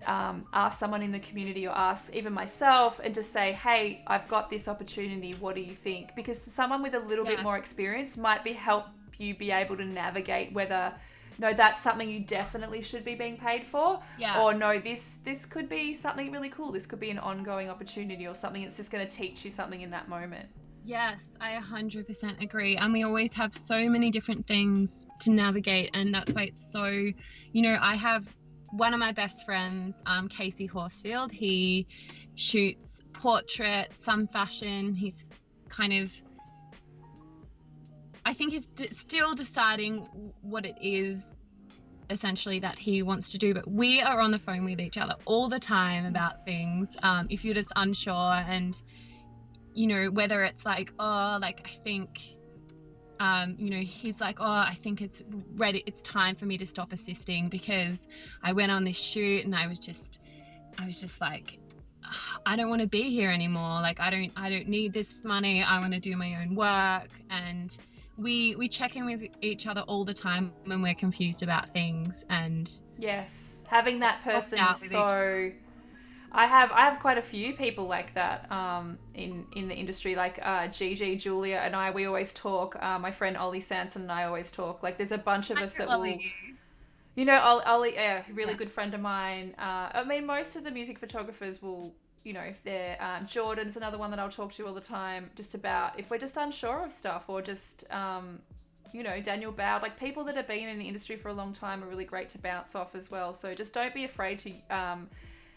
Speaker 1: ask someone in the community, or ask even myself, and just say, hey, I've got this opportunity, what do you think? Because someone with a little bit more experience might help you be able to navigate whether no, that's something you definitely should be being paid for.
Speaker 2: Yeah.
Speaker 1: Or no, this could be something really cool. This could be an ongoing opportunity or something that's just going to teach you something in that moment.
Speaker 2: Yes, I 100% agree. And we always have so many different things to navigate. And that's why it's so, I have one of my best friends, Casey Horsfield. He shoots portrait, some fashion. He's kind of, I think he's still deciding what it is essentially that he wants to do. But we are on the phone with each other all the time about things. If you're just unsure, and whether it's like, oh, like I think, he's like, oh, I think it's ready. It's time for me to stop assisting because I went on this shoot and I was just like, I don't want to be here anymore. Like, I don't need this money. I want to do my own work. And we check in with each other all the time when we're confused about things. And
Speaker 1: yes, having that person is so. I have quite a few people like that in the industry, like Gigi, Julia, and I. We always talk. My friend Ollie Sanson and I always talk. Like, there's a bunch of us that will. Ollie, a really good friend of mine. I mean, most of the music photographers will, if they're Jordan's another one that I'll talk to all the time, just about if we're just unsure of stuff, or just Daniel Bow, like people that have been in the industry for a long time are really great to bounce off as well. So just don't be afraid to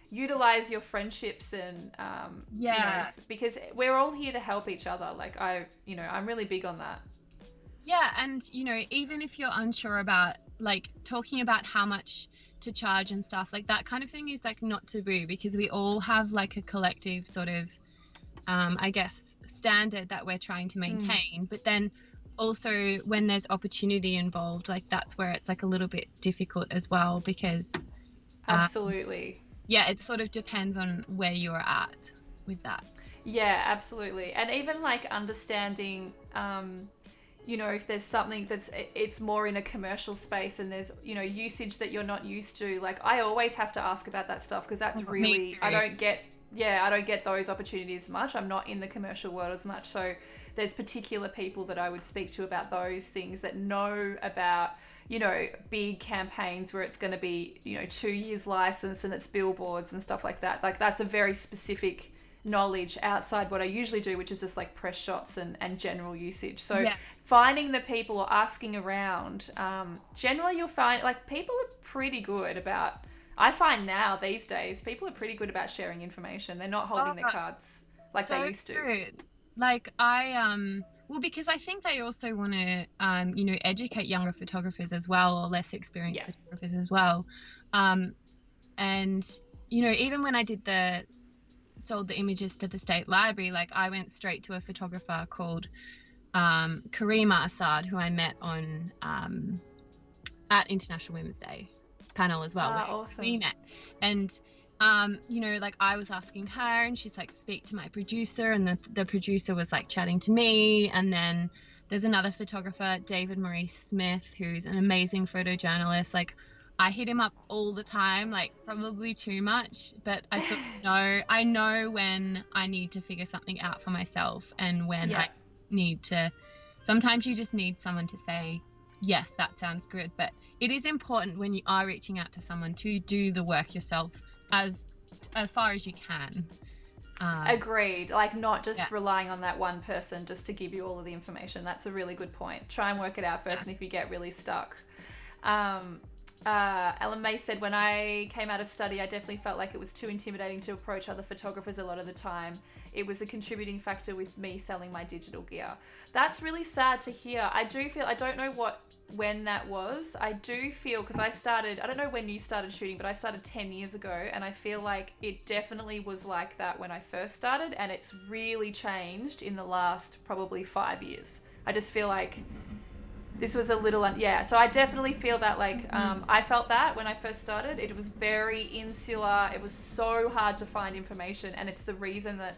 Speaker 1: utilize your friendships and because we're all here to help each other. Like I'm really big on that.
Speaker 2: Yeah, and even if you're unsure about like talking about how much to charge and stuff, like that kind of thing is like not taboo, because we all have like a collective sort of I guess standard that we're trying to maintain. But then also when there's opportunity involved, like that's where it's like a little bit difficult as well, because
Speaker 1: absolutely
Speaker 2: it sort of depends on where you're at with that.
Speaker 1: Yeah, absolutely. And even like understanding if there's something it's more in a commercial space and there's usage that you're not used to, like I always have to ask about that stuff, because that's really I don't get those opportunities much. I'm not in the commercial world as much, so there's particular people that I would speak to about those things that know about big campaigns where it's going to be 2 years license and it's billboards and stuff like that. Like that's a very specific knowledge outside what I usually do, which is just like press shots and general usage. So finding the people or asking around, generally you'll find like people are pretty good about, I find now these days people are pretty good about sharing information. They're not holding their cards like they used to.
Speaker 2: Good. Like well, because I think they also want to educate younger photographers as well, or less experienced photographers as well. And even when I sold the images to the State Library, like I went straight to a photographer called Karima Assad, who I met on at International Women's Day panel as well.
Speaker 1: Awesome.
Speaker 2: We met, and like I was asking her, and she's like, speak to my producer, and the producer was like chatting to me. And then there's another photographer, David Maurice Smith, who's an amazing photojournalist. Like I hit him up all the time, like probably too much, but I sort of I know when I need to figure something out for myself, and when I need to, sometimes you just need someone to say, yes, that sounds good. But it is important when you are reaching out to someone to do the work yourself as far as you can.
Speaker 1: Agreed. Like not just relying on that one person just to give you all of the information. That's a really good point. Try and work it out first, and if you get really stuck. Ellen May said, when I came out of study, I definitely felt like it was too intimidating to approach other photographers a lot of the time. It was a contributing factor with me selling my digital gear. That's really sad to hear. I do feel, I don't know when that was. I do feel, because I don't know when you started shooting, but I started 10 years ago, and I feel like it definitely was like that when I first started, and it's really changed in the last probably 5 years. I just feel like this was a little, so I definitely feel that, like, I felt that when I first started. It was very insular. It was so hard to find information, and it's the reason that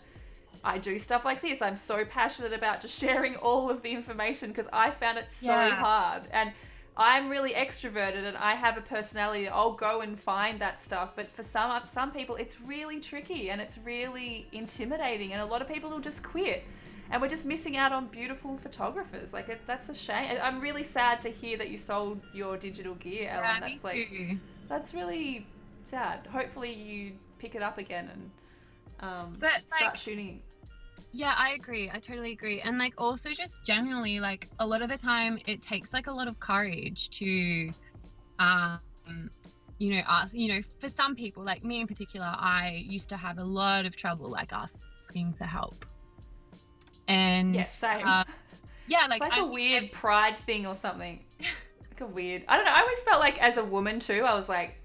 Speaker 1: I do stuff like this. I'm so passionate about just sharing all of the information, because I found it so hard. And I'm really extroverted and I have a personality. I'll go and find that stuff. But for some people, it's really tricky and it's really intimidating. And a lot of people will just quit. And we're just missing out on beautiful photographers. Like, that's a shame. I'm really sad to hear that you sold your digital gear, Ellen.
Speaker 2: Yeah,
Speaker 1: That's
Speaker 2: me too.
Speaker 1: that's really sad. Hopefully you pick it up again and
Speaker 2: But
Speaker 1: start
Speaker 2: like,
Speaker 1: shooting.
Speaker 2: yeah, I agree. I totally agree. And like also just generally like a lot of the time it takes like a lot of courage to um ask, for some people, like me in particular, I used to have a lot of trouble like asking for help. And
Speaker 1: Yeah, same.
Speaker 2: yeah,
Speaker 1: It's
Speaker 2: like
Speaker 1: like a weird pride thing or something. Like a weird, I don't know. I always felt like as a woman too, I was like,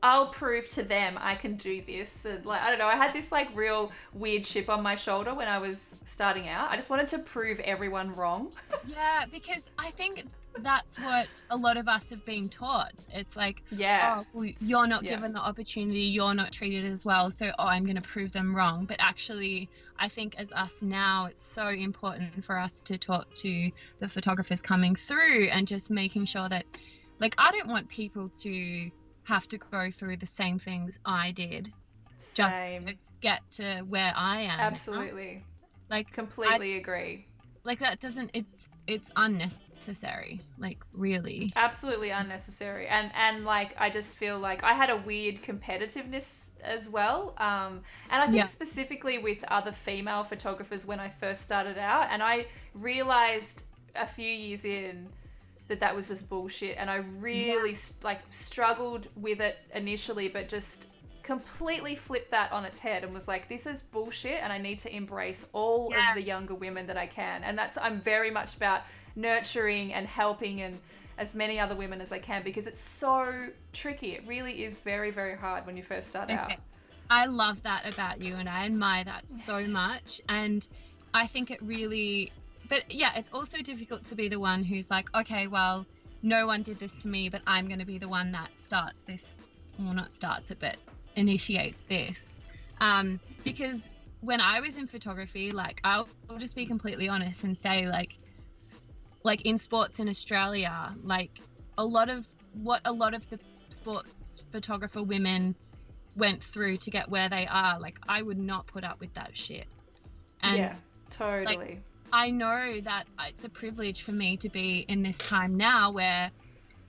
Speaker 1: I'll prove to them I can do this. And like, I don't know. I had this like real weird chip on my shoulder when I was starting out. I just wanted to prove everyone wrong.
Speaker 2: Yeah, because I think that's what a lot of us have been taught. It's like,
Speaker 1: Yeah.
Speaker 2: oh, well, you're not
Speaker 1: Yeah.
Speaker 2: given the opportunity, you're not treated as well, so I'm going to prove them wrong. But actually, I think as us now, it's so important for us to talk to the photographers coming through and just making sure that, like, I don't want people to have to go through the same things I did
Speaker 1: Same.
Speaker 2: just to get to where I am now.
Speaker 1: Absolutely.
Speaker 2: Like,
Speaker 1: Completely agree.
Speaker 2: like that doesn't, it's unnecessary, like really.
Speaker 1: Absolutely unnecessary. And like, I just feel like I had a weird competitiveness as well. And I think
Speaker 2: Yeah.
Speaker 1: specifically with other female photographers when I first started out, and I realized a few years in that was just bullshit. And I really like struggled with it initially, but just completely flipped that on its head and was like, this is bullshit and I need to embrace all of the younger women that I can. And I'm very much about nurturing and helping and as many other women as I can, because it's so tricky. It really is very, very hard when you first start out.
Speaker 2: I love that about you and I admire that so much. And I think it really, but yeah, it's also difficult to be the one who's like, okay, well, no one did this to me, but I'm going to be the one that starts this, well, not starts it, but initiates this. Because when I was in photography, like I'll just be completely honest and say like in sports in Australia, like a lot of the sports photographer women went through to get where they are, like I would not put up with that shit. And
Speaker 1: yeah, totally.
Speaker 2: like, I know that it's a privilege for me to be in this time now where,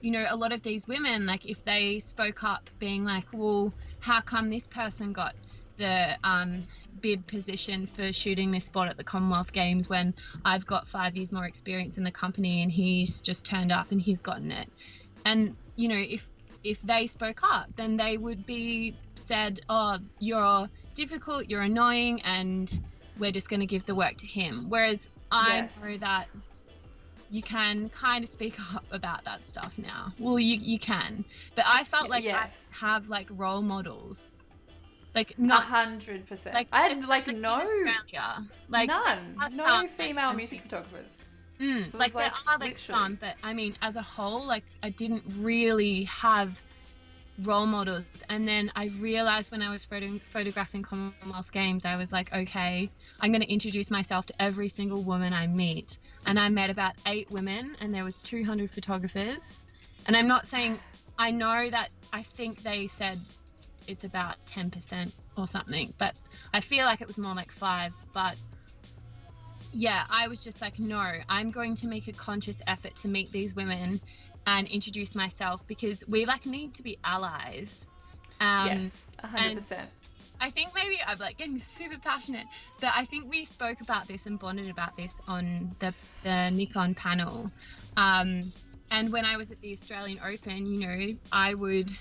Speaker 2: a lot of these women, like if they spoke up being like, well, how come this person got the bid position for shooting this spot at the Commonwealth Games when I've got 5 years more experience in the company and he's just turned up and he's gotten it? And if they spoke up, then they would be said, oh, you're difficult, you're annoying, and we're just going to give the work to him. Whereas I know that you can kind of speak up about that stuff now. Well, you can, but I felt like I have like role models, like not
Speaker 1: 100%.
Speaker 2: like
Speaker 1: I had like no,
Speaker 2: Australia, like
Speaker 1: no female music photographers.
Speaker 2: Like there are like some, but I mean, as a whole, like I didn't really have role models. And then I realized when I was photographing Commonwealth Games, I was like, okay, I'm going to introduce myself to every single woman I meet. And I met about 8 women and there was 200 photographers. And I'm not saying, I know that I think they said it's about 10% or something, but I feel like it was more like 5. But yeah, I was just like, no, I'm going to make a conscious effort to meet these women and introduce myself, because we like need to be allies.
Speaker 1: Yes, 100%.
Speaker 2: I think maybe I'm like getting super passionate, but I think we spoke about this and bonded about this on the Nikon panel. And when I was at the Australian Open, I would,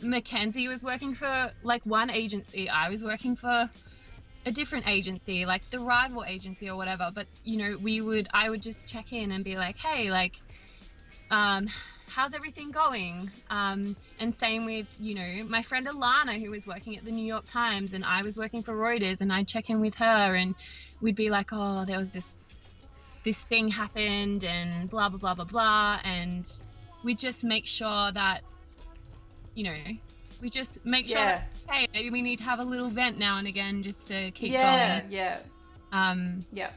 Speaker 2: Mackenzie was working for like one agency, I was working for a different agency, like the rival agency or whatever. But I would just check in and be like, hey, like, how's everything going? And same with, my friend Alana, who was working at the New York Times and I was working for Reuters, and I'd check in with her and we'd be like, oh, there was this thing happened and blah, blah, blah, blah, blah. And we just make sure that, that, hey, maybe we need to have a little vent now and again just to keep going.
Speaker 1: Yeah.
Speaker 2: Yeah.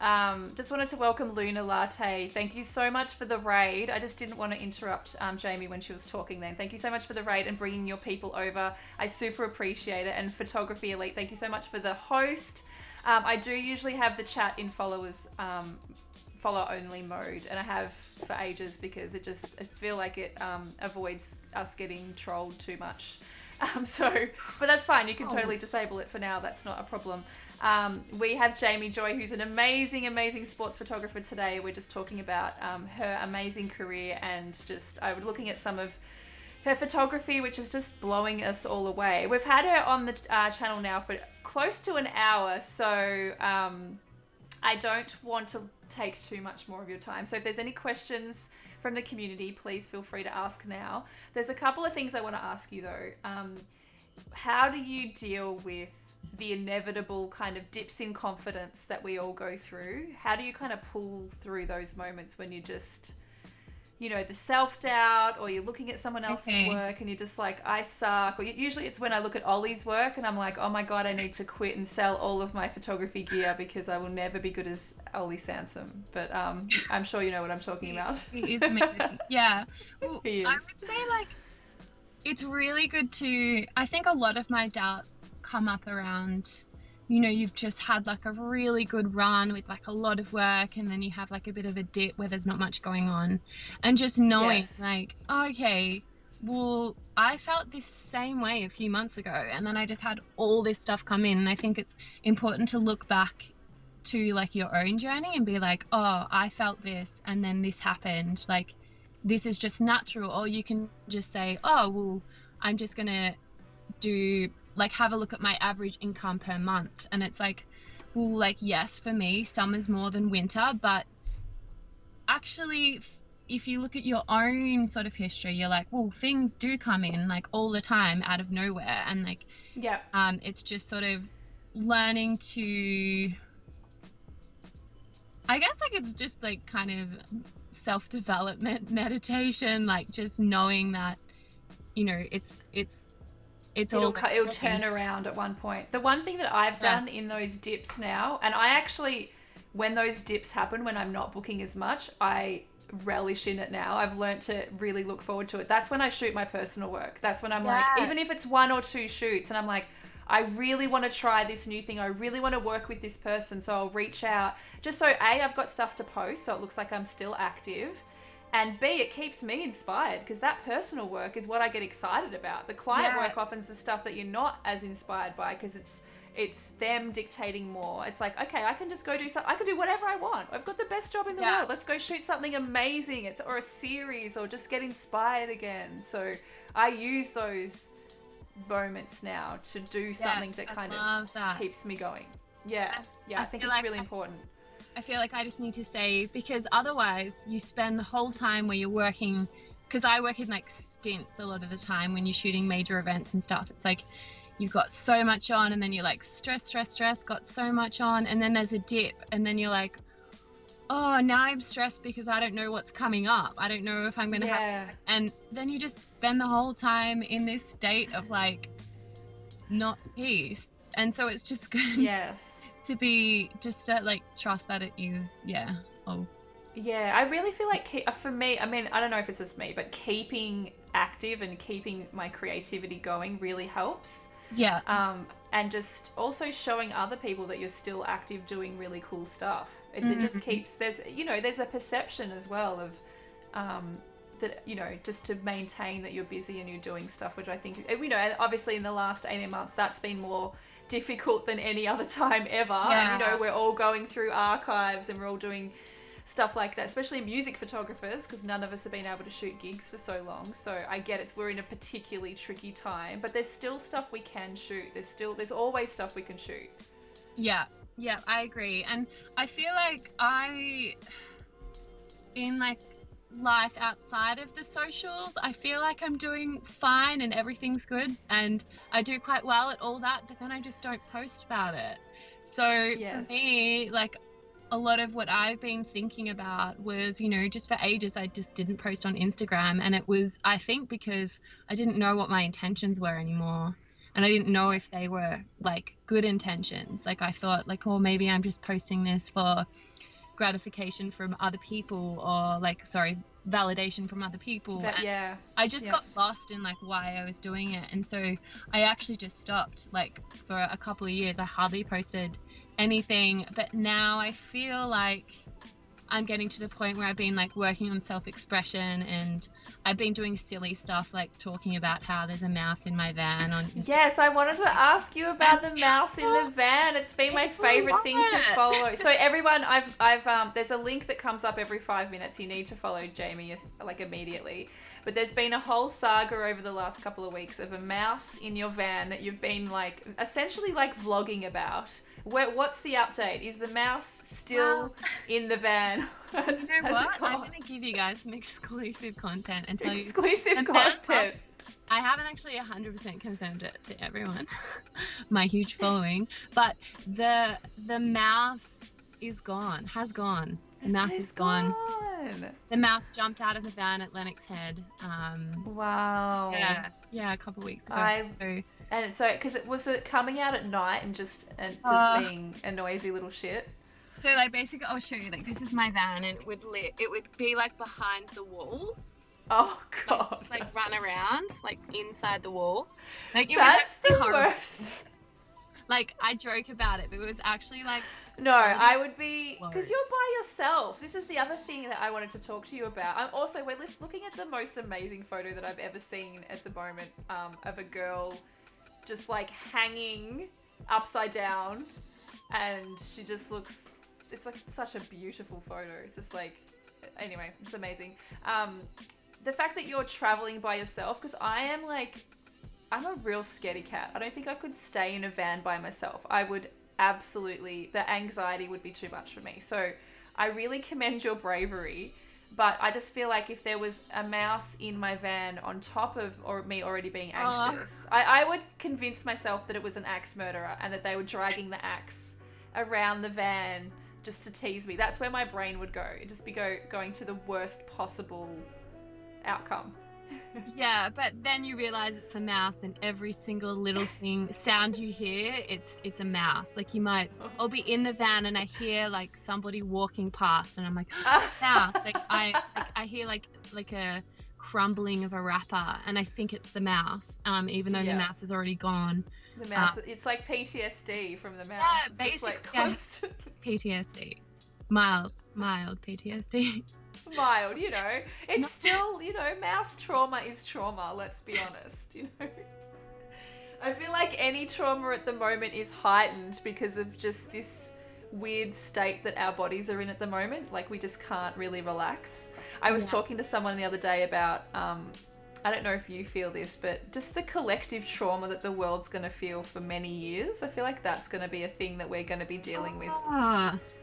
Speaker 1: Just wanted to welcome Luna Latte. Thank you so much for the raid. I just didn't want to interrupt Jaimi when she was talking then. Thank you so much for the raid and bringing your people over. I super appreciate it. And Photography Elite, thank you so much for the host. I do usually have the chat in followers follow only mode, and I have for ages because I feel like it avoids us getting trolled too much. But that's fine. You can totally disable it for now. That's not a problem. We have Jaimi Joy, who's an amazing, amazing sports photographer today. We're just talking about her amazing career, and just I was looking at some of her photography, which is just blowing us all away. We've had her on the channel now for close to an hour, so I don't want to take too much more of your time. So if there's any questions from the community, please feel free to ask now. There's a couple of things I want to ask you though. How do you deal with the inevitable kind of dips in confidence that we all go through? How do you kind of pull through those moments when you just, the self-doubt, or you're looking at someone else's work and you're just like, I suck? Or usually it's when I look at Ollie's work and I'm like, oh my God, I need to quit and sell all of my photography gear because I will never be good as Ollie Sansom. But I'm sure you know what I'm talking about.
Speaker 2: He is amazing. Yeah. Well,
Speaker 1: He is.
Speaker 2: I would say, like, it's really good I think a lot of my doubts come up around, you've just had like a really good run with like a lot of work, and then you have like a bit of a dip where there's not much going on, and just knowing like, okay, well, I felt this same way a few months ago, and then I just had all this stuff come in. And I think it's important to look back to like your own journey and be like, oh, I felt this and then this happened, like this is just natural. Or you can just say, oh, well, I'm just gonna have a look at my average income per month. And it's like, well, like, yes, for me, summer's more than winter, but actually, if you look at your own sort of history, you're like, well, things do come in like all the time out of nowhere. And like, it's just sort of learning to, I guess, like, it's just like kind of self-development meditation, like just knowing that, it'll
Speaker 1: turn around at one point. The one thing that I've done in those dips now, and I actually, when those dips happen, when I'm not booking as much, I relish in it now. I've learned to really look forward to it. That's when I shoot my personal work. That's when I'm like, even if it's 1 or 2 shoots and I'm like, I really want to try this new thing. I really want to work with this person. So I'll reach out just so I've got stuff to post, so it looks like I'm still active. And B, it keeps me inspired, because that personal work is what I get excited about. The client work often is the stuff that you're not as inspired by, because it's them dictating more. It's like, okay, I can just go do something. I can do whatever I want. I've got the best job in the world. Let's go shoot something amazing. Or a series, or just get inspired again. So I use those moments now to do something that kind of keeps me going. I think it's really important.
Speaker 2: I feel like I just need to say, because otherwise you spend the whole time where you're working, because I work in like stints a lot of the time when you're shooting major events and stuff. It's like you've got so much on, and then you're like stress, got so much on, and then there's a dip, and then you're like, oh, now I'm stressed because I don't know what's coming up. I don't know if I'm going to have, and then you just spend the whole time in this state of like not peace. And so it's just good to be, just to like trust that it is, I really feel like, for me, I mean, I don't know if it's just me, but keeping active and keeping my creativity going really helps. And just also showing other people that you're still active doing really cool stuff. It just keeps, there's a perception as well of that, just to maintain that you're busy and you're doing stuff, which I think, obviously in the last 18 months, that's been more difficult than any other time ever. And, we're all going through archives and we're all doing stuff like that, especially music photographers, because none of us have been able to shoot gigs for so long. So I get it, we're in a particularly tricky time, but there's still stuff we can shoot. There's always stuff we can shoot. Yeah, I agree. And I feel like in like life outside of the socials, I feel like I'm doing fine and everything's good and I do quite well at all that, but then I just don't post about it. So for me, like, a lot of what I've been thinking about was, just for ages I just didn't post on Instagram, and it was, I think, because I didn't know what my intentions were anymore. and I didn't know if they were like good intentions. Like I thought like, oh, maybe I'm just posting this for gratification from other people, or like, sorry, validation from other people.
Speaker 1: But
Speaker 2: And
Speaker 1: yeah,
Speaker 2: I just
Speaker 1: yeah.
Speaker 2: got lost in like why I was doing it. And so I actually just stopped. Like for a couple of years, I hardly posted anything. But now I feel like I'm getting to the point where I've been like working on self-expression, and I've been doing silly stuff like talking about how there's a mouse in my van on Instagram.
Speaker 1: Yes, I wanted to ask you about the mouse in the van. It's been my
Speaker 2: People
Speaker 1: favorite
Speaker 2: love
Speaker 1: thing to
Speaker 2: it.
Speaker 1: follow. So everyone, I've there's a link that comes up every 5 minutes. You need to follow Jaimi like immediately. But there's been a whole saga over the last couple of weeks of a mouse in your van that you've been like essentially like vlogging about. What's the update? Is the mouse still in the van?
Speaker 2: You know what? I'm going to give you guys some exclusive content and tell you.
Speaker 1: Exclusive content.
Speaker 2: I haven't actually 100% confirmed it to everyone, my huge following, but the mouse is gone, has gone. The mouse is gone. The mouse jumped out of the van at Lennox Head.
Speaker 1: Wow.
Speaker 2: Yeah, a couple of weeks ago.
Speaker 1: And so, because was it coming out at night and just being a noisy little shit?
Speaker 2: So like basically, I'll show you. Like this is my van, and it would be like behind the walls.
Speaker 1: Oh god!
Speaker 2: Like run around, like inside the wall. Like
Speaker 1: that's the worst.
Speaker 2: Like I joke about it, but it was actually like.
Speaker 1: No, I would be, because you're by yourself. This is the other thing that I wanted to talk to you about. We're looking at the most amazing photo that I've ever seen at the moment of a girl just like hanging upside down, and she just looks, it's like such a beautiful photo. It's just like, anyway, it's amazing. The fact that you're traveling by yourself, because I'm a real scaredy cat. I don't think I could stay in a van by myself. I would absolutely, the anxiety would be too much for me. So I really commend your bravery, but I just feel like if there was a mouse in my van on top of me already being anxious, I would convince myself that it was an axe murderer and that they were dragging the axe around the van just to tease me. That's where my brain would go. It'd just be going to the worst possible outcome.
Speaker 2: Yeah, but then you realize it's a mouse, and every single little sound you hear, it's a mouse. Like I'll be in the van and I hear like somebody walking past, and I'm like, mouse. Like I hear like a crumbling of a wrapper, and I think it's the mouse, even though the mouse is already gone.
Speaker 1: The mouse, it's like PTSD from the mouse.
Speaker 2: Yeah,
Speaker 1: it's
Speaker 2: basically,
Speaker 1: like constant
Speaker 2: PTSD, mild PTSD.
Speaker 1: Mild, it's still, mouse trauma is trauma, let's be honest, I feel like any trauma at the moment is heightened because of just this weird state that our bodies are in at the moment. Like we just can't really relax. I was talking to someone the other day about I don't know if you feel this, but just the collective trauma that the world's going to feel for many years. I feel like that's going to be a thing that we're going to be dealing with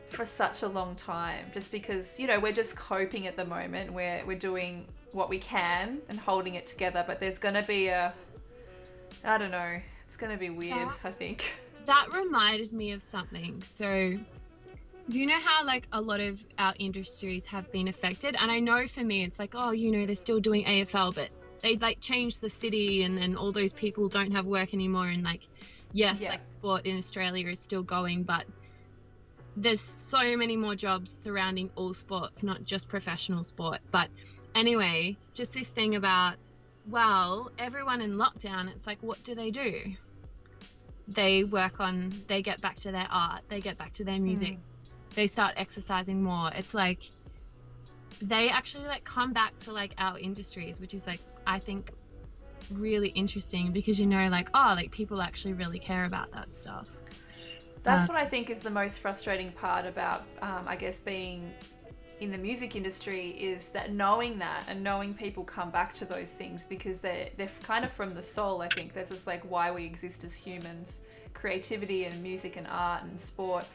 Speaker 1: for such a long time, just because, we're just coping at the moment. We're doing what we can and holding it together, but there's going to be I don't know, it's going to be weird, I think.
Speaker 2: That reminded me of something. So you know how like a lot of our industries have been affected, and I know for me it's like, they're still doing AFL, but they like changed the city, and all those people don't have work anymore, and like like sport in Australia is still going, but there's so many more jobs surrounding all sports, not just professional sport. But anyway, just this thing about, everyone in lockdown, it's like, what do? They get back to their art, they get back to their music, they start exercising more. It's like they actually like come back to like our industries, which is like, I think, really interesting, because people actually really care about that stuff.
Speaker 1: That's what I think is the most frustrating part about I guess being in the music industry, is that knowing people come back to those things because they're kind of from the soul. I think that's just like why we exist as humans, creativity and music and art and sport,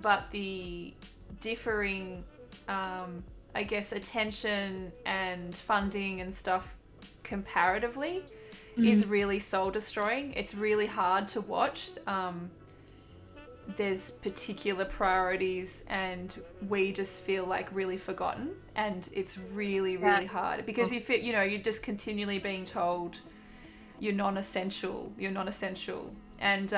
Speaker 1: but the differing I guess attention and funding and stuff comparatively is really soul destroying. It's really hard to watch. There's particular priorities and we just feel like really forgotten, and it's really hard because you feel, you're just continually being told, you're non-essential. You're non-essential. And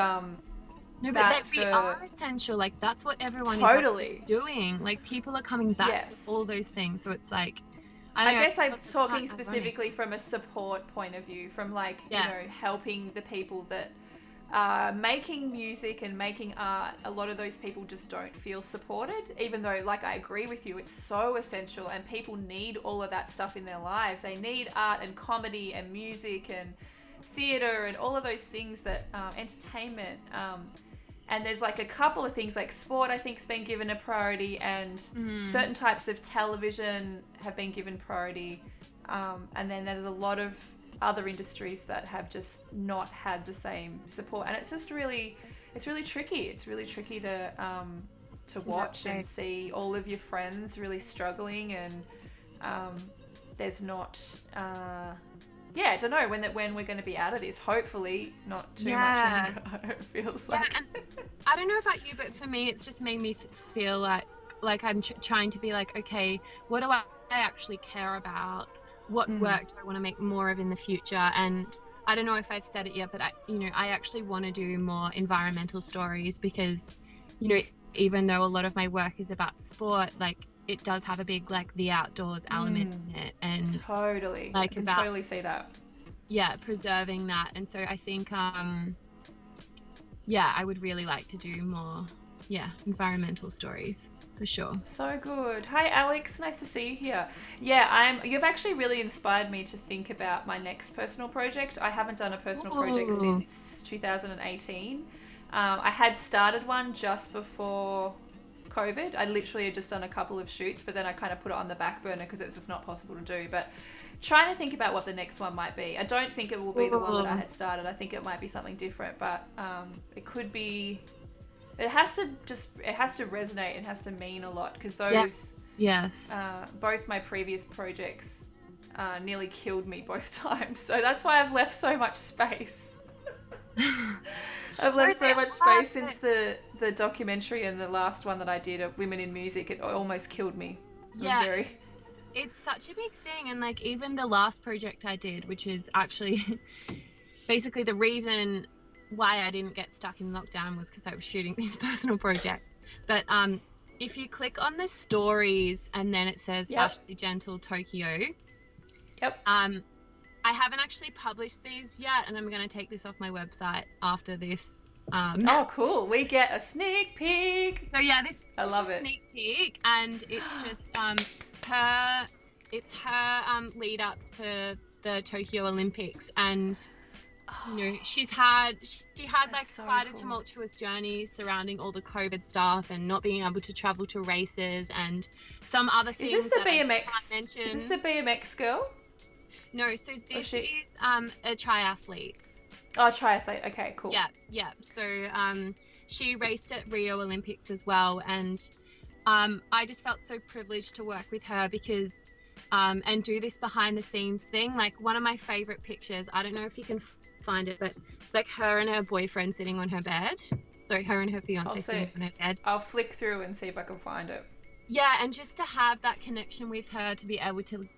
Speaker 2: No, but
Speaker 1: that
Speaker 2: we
Speaker 1: for
Speaker 2: are essential. Like that's what everyone is like,
Speaker 1: totally.
Speaker 2: doing. Like people are coming back with
Speaker 1: Yes.
Speaker 2: all those things. So it's like, I
Speaker 1: I
Speaker 2: don't know.
Speaker 1: guess I'm
Speaker 2: It's
Speaker 1: talking
Speaker 2: quite ironic.
Speaker 1: specifically from a support point of view, from like, you
Speaker 2: Yeah.
Speaker 1: know, helping the people that are making music and making art. A lot of those people just don't feel supported, even though, like, I agree with you, it's so essential and people need all of that stuff in their lives. They need art and comedy and music and theatre and all of those things that, entertainment. And there's like a couple of things like sport, I think, has been given a priority, and certain types of television have been given priority. And then there's a lot of other industries that have just not had the same support. And it's just really, it's really tricky. It's really tricky to watch and see all of your friends really struggling, and there's not... yeah, I don't know when we're going to be out of this. Hopefully not too much longer, it feels like.
Speaker 2: And I don't know about you, but for me, it's just made me feel like I'm trying to be like, okay, what do I actually care about? What work do I want to make more of in the future? And I don't know if I've said it yet, but I actually want to do more environmental stories because, you know, even though a lot of my work is about sport, like it does have a big like the outdoors element in it, and
Speaker 1: totally,
Speaker 2: like
Speaker 1: I can
Speaker 2: about,
Speaker 1: totally see that.
Speaker 2: Yeah, preserving that. And so I think I would really like to do more environmental stories for sure.
Speaker 1: So good. Hi Alex, nice to see you here. Yeah, you've actually really inspired me to think about my next personal project. I haven't done a personal project since 2018. I had started one just before COVID. I literally had just done a couple of shoots, but then I kind of put it on the back burner because it was just not possible to do. But trying to think about what the next one might be. I don't think it will be the one that I had started. I think it might be something different, but it could be. It has to resonate. It has to mean a lot, because those both my previous projects nearly killed me both times. So that's why I've left so much space. I've left so much space since the documentary and the last one that I did of Women in Music. It almost killed me.
Speaker 2: It's such a big thing. And like even the last project I did, which is actually basically the reason why I didn't get stuck in lockdown, was because I was shooting this personal project. But if you click on the stories and then it says Ashley Gentle Tokyo. I haven't actually published these yet, and I'm going to take this off my website after this.
Speaker 1: Oh, cool. We get a sneak peek.
Speaker 2: So yeah, this
Speaker 1: I love it.
Speaker 2: Sneak peek, and it's just her lead up to the Tokyo Olympics, and you know, she had like
Speaker 1: so
Speaker 2: quite
Speaker 1: cool.
Speaker 2: a tumultuous journey surrounding all the COVID stuff and not being able to travel to races and some other things.
Speaker 1: Is this the BMX? Is this the BMX girl?
Speaker 2: No, so this is a triathlete.
Speaker 1: Oh, triathlete. Okay, cool.
Speaker 2: Yeah. So she raced at Rio Olympics as well, and I just felt so privileged to work with her because and do this behind the scenes thing. Like one of my favorite pictures, I don't know if you can find it, but it's like her and her boyfriend sitting on her bed. Sorry, her and her fiance sitting on her bed.
Speaker 1: I'll flick through and see if I can find it.
Speaker 2: Yeah, and just to have that connection with her, to be able to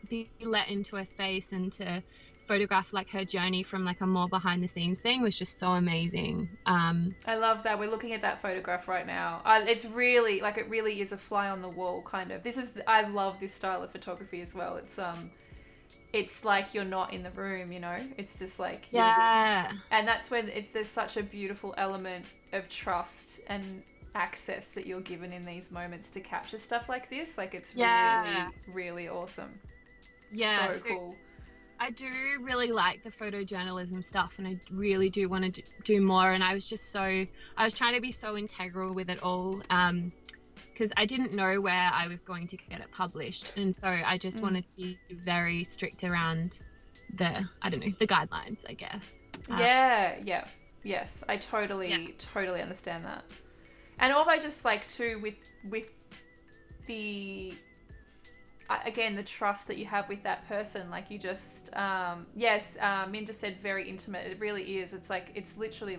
Speaker 2: be let into her space and to photograph like her journey from like a more behind the scenes thing was just so amazing.
Speaker 1: I love that. We're looking at that photograph right now. It's really like, it really is a fly on the wall kind of. I love this style of photography as well. It's like you're not in the room, you know. It's just like and that's when there's such a beautiful element of trust and access that you're given in these moments to capture stuff like this. Like it's really, really awesome.
Speaker 2: Yeah,
Speaker 1: so cool.
Speaker 2: I do really like the photojournalism stuff, and I really do want to do more. And I was trying to be so integral with it all, because I didn't know where I was going to get it published, and so I just wanted to be very strict around the guidelines, I guess. Yes, I totally understand that. And all I just like too with the again, the trust that you have with that person, like you just Minda said very intimate. It really is. It's like it literally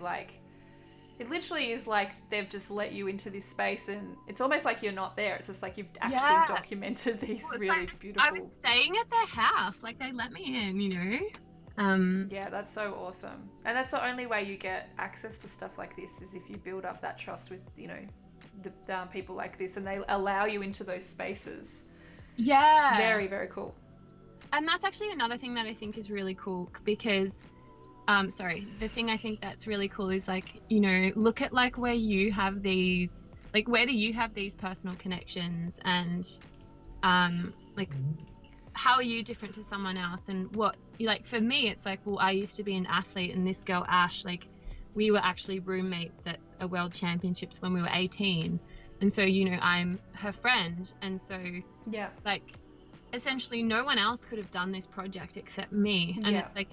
Speaker 2: is like they've just let you into this space, and it's almost like you're not there. It's just like you've actually documented these really beautiful. I was staying at their house, like they let me in, you know.
Speaker 1: Yeah, that's so awesome. And that's the only way you get access to stuff like this is if you build up that trust with, the people like this, and they allow you into those spaces.
Speaker 2: Yeah.
Speaker 1: Very, very cool.
Speaker 2: And that's actually another thing that I think is really cool because, the thing I think that's really cool is like, look at like where you have these, like where do you have these personal connections, and like how are you different to someone else, and what, like for me it's like, well, I used to be an athlete, and this girl Ash, like we were actually roommates at a world championships when we were 18, and so I'm her friend, and so
Speaker 1: yeah,
Speaker 2: like essentially no one else could have done this project except me. And
Speaker 1: yeah.
Speaker 2: it's like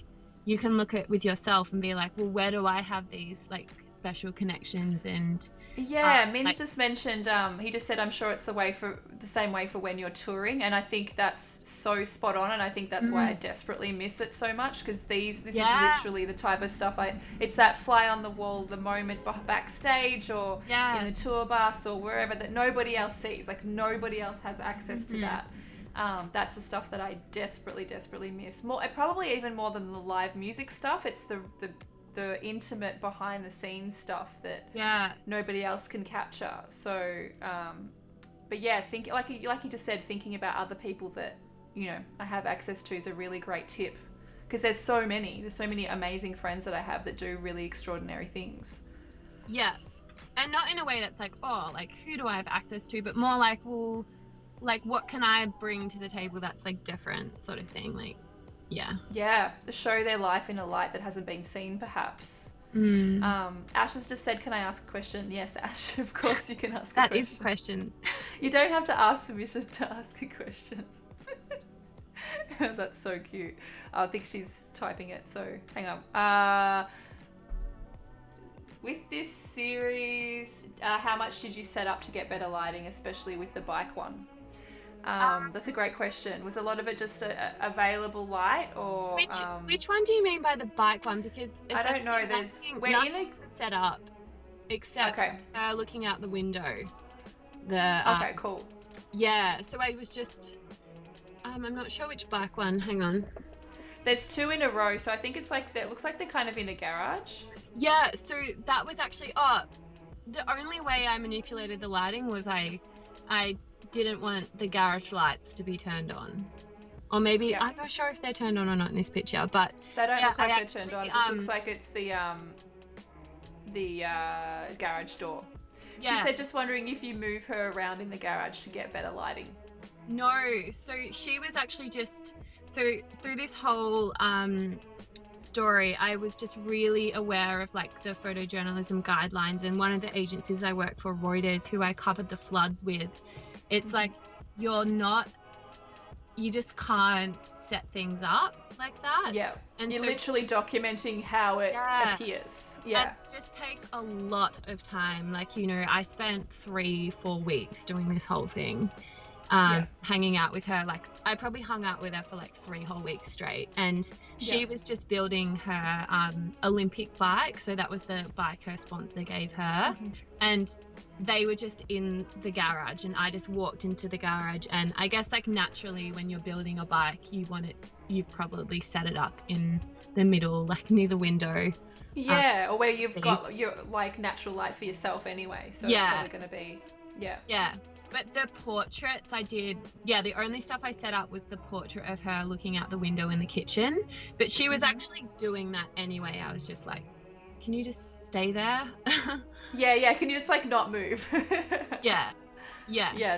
Speaker 2: you can look at with yourself and be like, well, where do I have these like special connections? And
Speaker 1: Min's just mentioned, he just said, I'm sure it's the same way for when you're touring, and I think that's so spot on, and I think that's why I desperately miss it so much, because this is literally the type of stuff it's that fly on the wall, the moment backstage or in the tour bus or wherever that nobody else sees, like nobody else has access to that. That's the stuff that I desperately, desperately miss. Probably even more than the live music stuff. It's the intimate behind the scenes stuff that nobody else can capture. So, but yeah, think like you just said, thinking about other people that I have access to is a really great tip, because there's so many amazing friends that I have that do really extraordinary things.
Speaker 2: Yeah, and not in a way that's like, oh, like who do I have access to, but more like, well, like what can I bring to the table that's like different, sort of thing. Like show their life in a light that hasn't been seen, perhaps. Ash has just said, can I ask a question? Yes, Ash, of course you can ask a question. That is a question. You don't have to ask permission to ask a question. That's so cute. I think she's typing it, so hang on. With this series, how much did you set up to get better lighting, especially with the bike one? That's a great question. Was a lot of it just available light, or which one do you mean by the bike one? Because
Speaker 1: I don't know. We're in a
Speaker 2: set up except looking out the window.
Speaker 1: Okay, cool.
Speaker 2: Yeah, so I was just I'm not sure which bike one. Hang on.
Speaker 1: There's two in a row, so I think it's like it looks like they're kind of in a garage.
Speaker 2: Yeah, so that was actually the only way I manipulated the lighting was I didn't want the garage lights to be turned on, or maybe I'm not sure if they're turned on or not in this picture, but
Speaker 1: they don't look like they're turned on. It just looks like it's the garage door. She said, just wondering if you move her around in the garage to get better lighting.
Speaker 2: No, so she was actually through this whole story, I was just really aware of like the photojournalism guidelines, and one of the agencies I work for, Reuters, who I covered the floods with, it's like you just can't set things up like that.
Speaker 1: Yeah, and you're literally documenting how it appears. Yeah,
Speaker 2: it just takes a lot of time. Like I spent 3-4 weeks doing this whole thing, hanging out with her. Like I probably hung out with her for like 3 whole weeks straight, and she was just building her Olympic bike, so that was the bike her sponsor gave her, and they were just in the garage, and I just walked into the garage. And I guess like naturally when you're building a bike, you probably set it up in the middle, like near the window,
Speaker 1: or where you've got your like natural light for yourself anyway, so it's probably going to be
Speaker 2: But the portraits I did, the only stuff I set up was the portrait of her looking out the window in the kitchen. But she was actually doing that anyway. I was just like, can you just stay there?
Speaker 1: Can you just like not move?
Speaker 2: Yeah,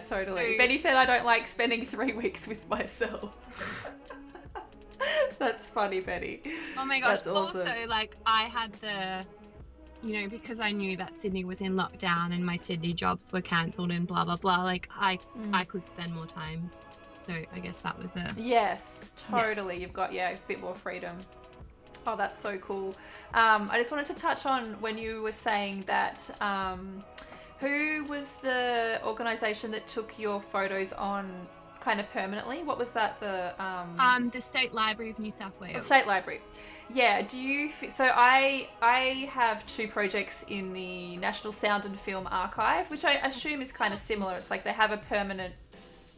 Speaker 1: totally. So, Benny said, I don't like spending 3 weeks with myself. That's funny, Betty.
Speaker 2: Oh my gosh.
Speaker 1: That's awesome.
Speaker 2: Also, like I had because I knew that Sydney was in lockdown and my Sydney jobs were cancelled and blah blah blah, like I could spend more time, so I guess that was
Speaker 1: yes, totally. You've got a bit more freedom. Oh, that's so cool. I just wanted to touch on when you were saying that who was the organisation that took your photos on kind of permanently? What was that? The
Speaker 2: State Library of New South Wales.
Speaker 1: State Library. Yeah, so I have 2 projects in the National Sound and Film Archive, which I assume is kind of similar. It's like they have a permanent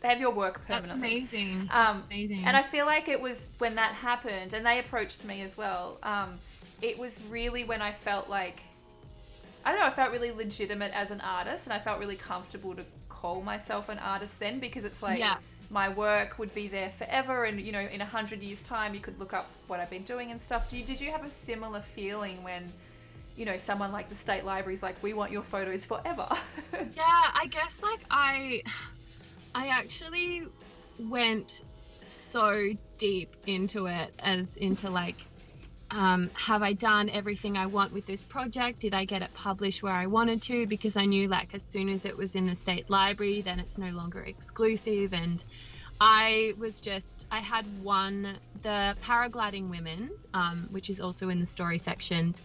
Speaker 1: They have your work
Speaker 2: That's
Speaker 1: permanently.
Speaker 2: amazing. Amazing.
Speaker 1: And I feel like it was when that happened, and they approached me as well. It was really when I felt like, I don't know, I felt really legitimate as an artist, and I felt really comfortable to call myself an artist then, because it's like my work would be there forever, and you know, in 100 years' time, you could look up what I've been doing and stuff. Did you have a similar feeling when, you know, someone like the State Library's like, we want your photos forever?
Speaker 2: Yeah, I guess like I actually went so deep into it, as into like, have I done everything I want with this project? Did I get it published where I wanted to? Because I knew like as soon as it was in the State Library, then it's no longer exclusive. And I had the paragliding women, which is also in the story section.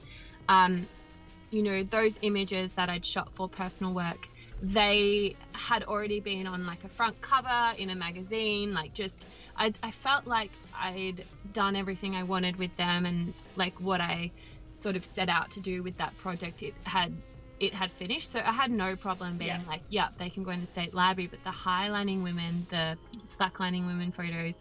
Speaker 2: You know, those images that I'd shot for personal work, they had already been on like a front cover in a magazine. Like just, I felt like I'd done everything I wanted with them, and like what I sort of set out to do with that project, it had finished. So I had no problem being like, yeah, they can go in the State Library. But the highlining women, the slacklining women photos,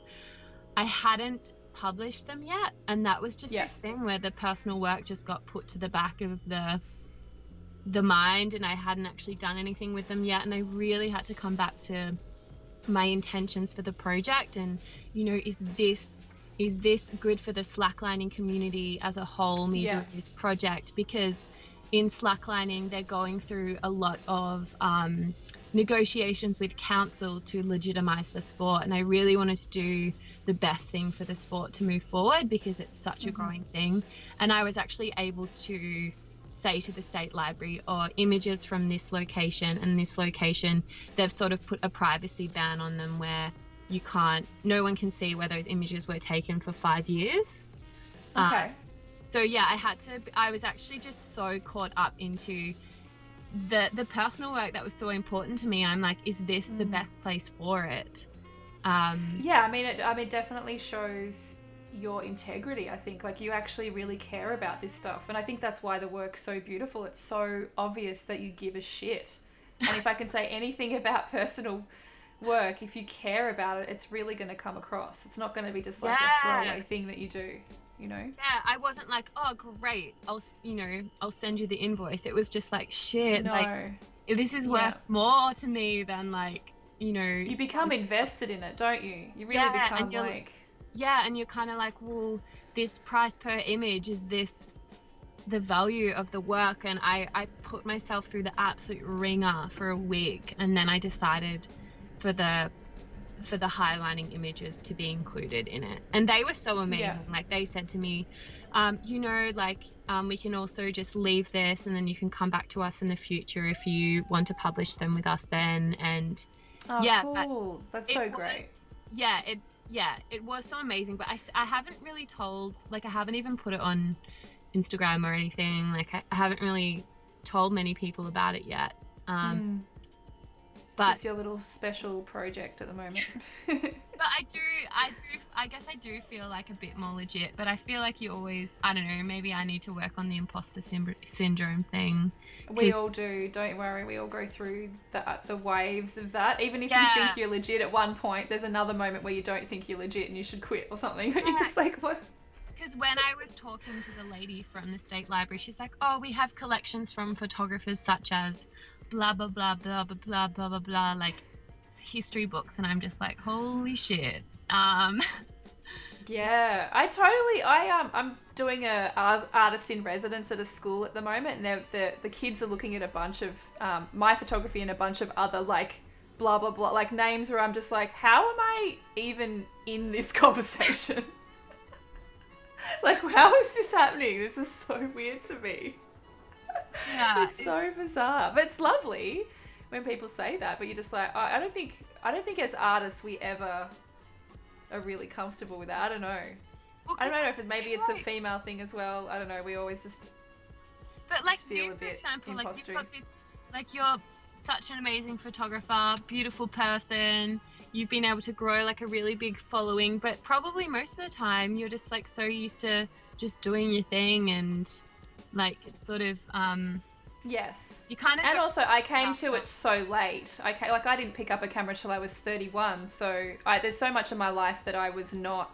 Speaker 2: I hadn't published them yet, and that was just this thing where the personal work just got put to the back of the mind, and I hadn't actually done anything with them yet. And I really had to come back to my intentions for the project, and you know, is this good for the slacklining community as a whole, me doing this project? Because in slacklining, they're going through a lot of negotiations with council to legitimize the sport, and I really wanted to do the best thing for the sport to move forward, because it's such a growing thing. And I was actually able to say to the State Library, or images from this location and this location, they've sort of put a privacy ban on them where no one can see where those images were taken for 5 years.
Speaker 1: Okay.
Speaker 2: So yeah, I was actually just so caught up into the personal work that was so important to me. I'm like, is this the best place for it?
Speaker 1: Yeah, I mean, it definitely shows your integrity. I think like you actually really care about this stuff, and I think that's why the work's so beautiful. It's so obvious that you give a shit. And if I can say anything about personal work, if you care about it, it's really going to come across. It's not going to be just like a throwaway thing that you do, you know?
Speaker 2: Yeah, I wasn't like, oh great, I'll send you the invoice. It was just like, shit,
Speaker 1: no,
Speaker 2: like this is worth more to me than like, you know. You
Speaker 1: become invested in it, don't you? You really become like...
Speaker 2: Yeah, and you're kind of like, well, this price per image, is this the value of the work? And I put myself through the absolute ringer for a week, and then I decided for the highlining images to be included in it. And they were so amazing. Yeah. Like they said to me, you know, like we can also just leave this, and then you can come back to us in the future if you want to publish them with us then. And
Speaker 1: cool. That's so great.
Speaker 2: It was so amazing, but I haven't really told, like I haven't even put it on Instagram or anything. Like I haven't really told many people about it yet. But
Speaker 1: it's your little special project at the moment.
Speaker 2: But I guess I do feel like a bit more legit, but I feel like you always, I don't know, maybe I need to work on the imposter syndrome thing.
Speaker 1: We all do, don't worry. We all go through the waves of that. Even if you think you're legit at one point, there's another moment where you don't think you're legit and you should quit or something. Yeah. You're just like, what?
Speaker 2: Because when I was talking to the lady from the State Library, she's like, oh, we have collections from photographers such as blah, blah, blah, blah, blah, blah, blah, blah, blah, like history books. And I'm just like, holy shit.
Speaker 1: Yeah, I'm doing a artist in residence at a school at the moment, and the kids are looking at a bunch of my photography and a bunch of other like blah blah blah like names where I'm just like, how am I even in this conversation? Like, how is this happening? This is so weird to me. Yeah, it's so bizarre, but it's lovely when people say that. But you're just like, I don't think as artists we ever are really comfortable with that. I don't know. Well, I don't know if maybe it's a female thing as well. I don't know. We always just feel a bit for example,
Speaker 2: like you've got this, like you're such an amazing photographer, beautiful person. You've been able to grow like a really big following, but probably most of the time you're just like so used to just doing your thing, and like it's sort of
Speaker 1: Yes.
Speaker 2: You kind of
Speaker 1: And
Speaker 2: don't
Speaker 1: also, I came to
Speaker 2: stuff.
Speaker 1: it so late. I didn't pick up a camera till I was 31. So there's so much of my life that I was not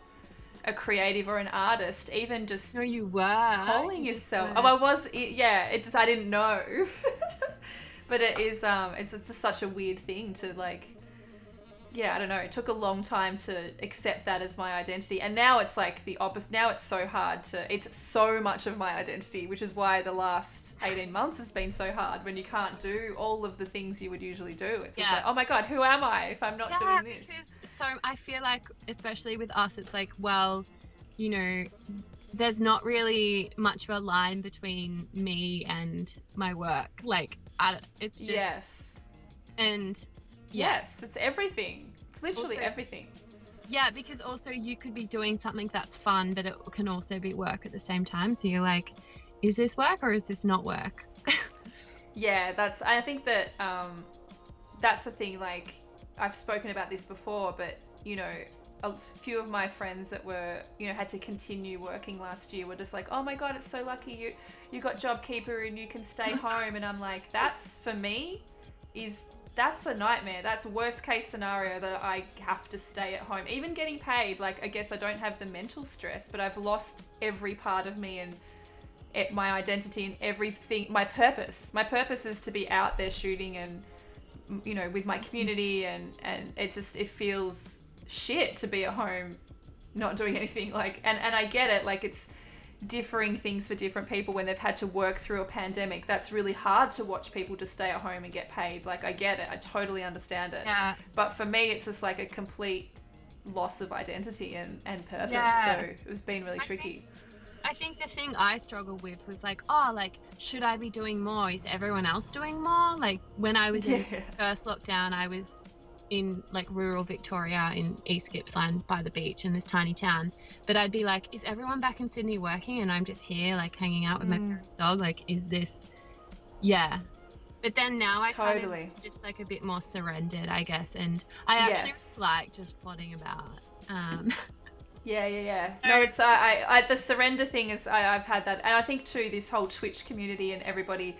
Speaker 1: a creative or an artist. Even just
Speaker 2: No, you were.
Speaker 1: calling
Speaker 2: You just
Speaker 1: yourself. Oh,
Speaker 2: were.
Speaker 1: I was. Yeah. It just I didn't know. But it is. It's just such a weird thing to like. Yeah, I don't know. It took a long time to accept that as my identity. And now it's like the opposite. Now it's so hard to, it's so much of my identity, which is why the last 18 months has been so hard when you can't do all of the things you would usually do. It's just like, oh my God, who am I if I'm not doing this?
Speaker 2: So I feel like, especially with us, it's like, well, you know, there's not really much of a line between me and my work. Like, it's just,
Speaker 1: yes.
Speaker 2: And
Speaker 1: yes, it's everything. It's literally
Speaker 2: also,
Speaker 1: everything.
Speaker 2: Yeah, because also you could be doing something that's fun, but it can also be work at the same time. So you're like, is this work or is this not work?
Speaker 1: Yeah, I think that that's the thing. Like, I've spoken about this before, but you know, a few of my friends that were, you know, had to continue working last year were just like, oh my God, it's so lucky you got JobKeeper and you can stay home. And I'm like, that's, for me, that's a nightmare. That's worst case scenario, that I have to stay at home. Even getting paid, like, I guess I don't have the mental stress, but I've lost every part of me and my identity and everything. My purpose is to be out there shooting and, you know, with my community, and it feels shit to be at home not doing anything. Like, and I get it, like, it's differing things for different people when they've had to work through a pandemic. That's really hard to watch people just stay at home and get paid. Like, I get it, I totally understand it.
Speaker 2: Yeah.
Speaker 1: But for me, it's just like a complete loss of identity and purpose.
Speaker 2: Yeah.
Speaker 1: So it was been really tricky.
Speaker 2: I think the thing I struggled with was like, oh, like, should I be doing more? Is everyone else doing more? Like, when I was in the first lockdown, I was in like rural Victoria in East Gippsland by the beach in this tiny town. But I'd be like, is everyone back in Sydney working and I'm just here like hanging out with my dog? Like, is this, yeah. But then now I kind of just like a bit more surrendered, I guess. And I actually like just plodding about.
Speaker 1: Yeah. No, it's I the surrender thing is I've had that, and I think too this whole Twitch community and everybody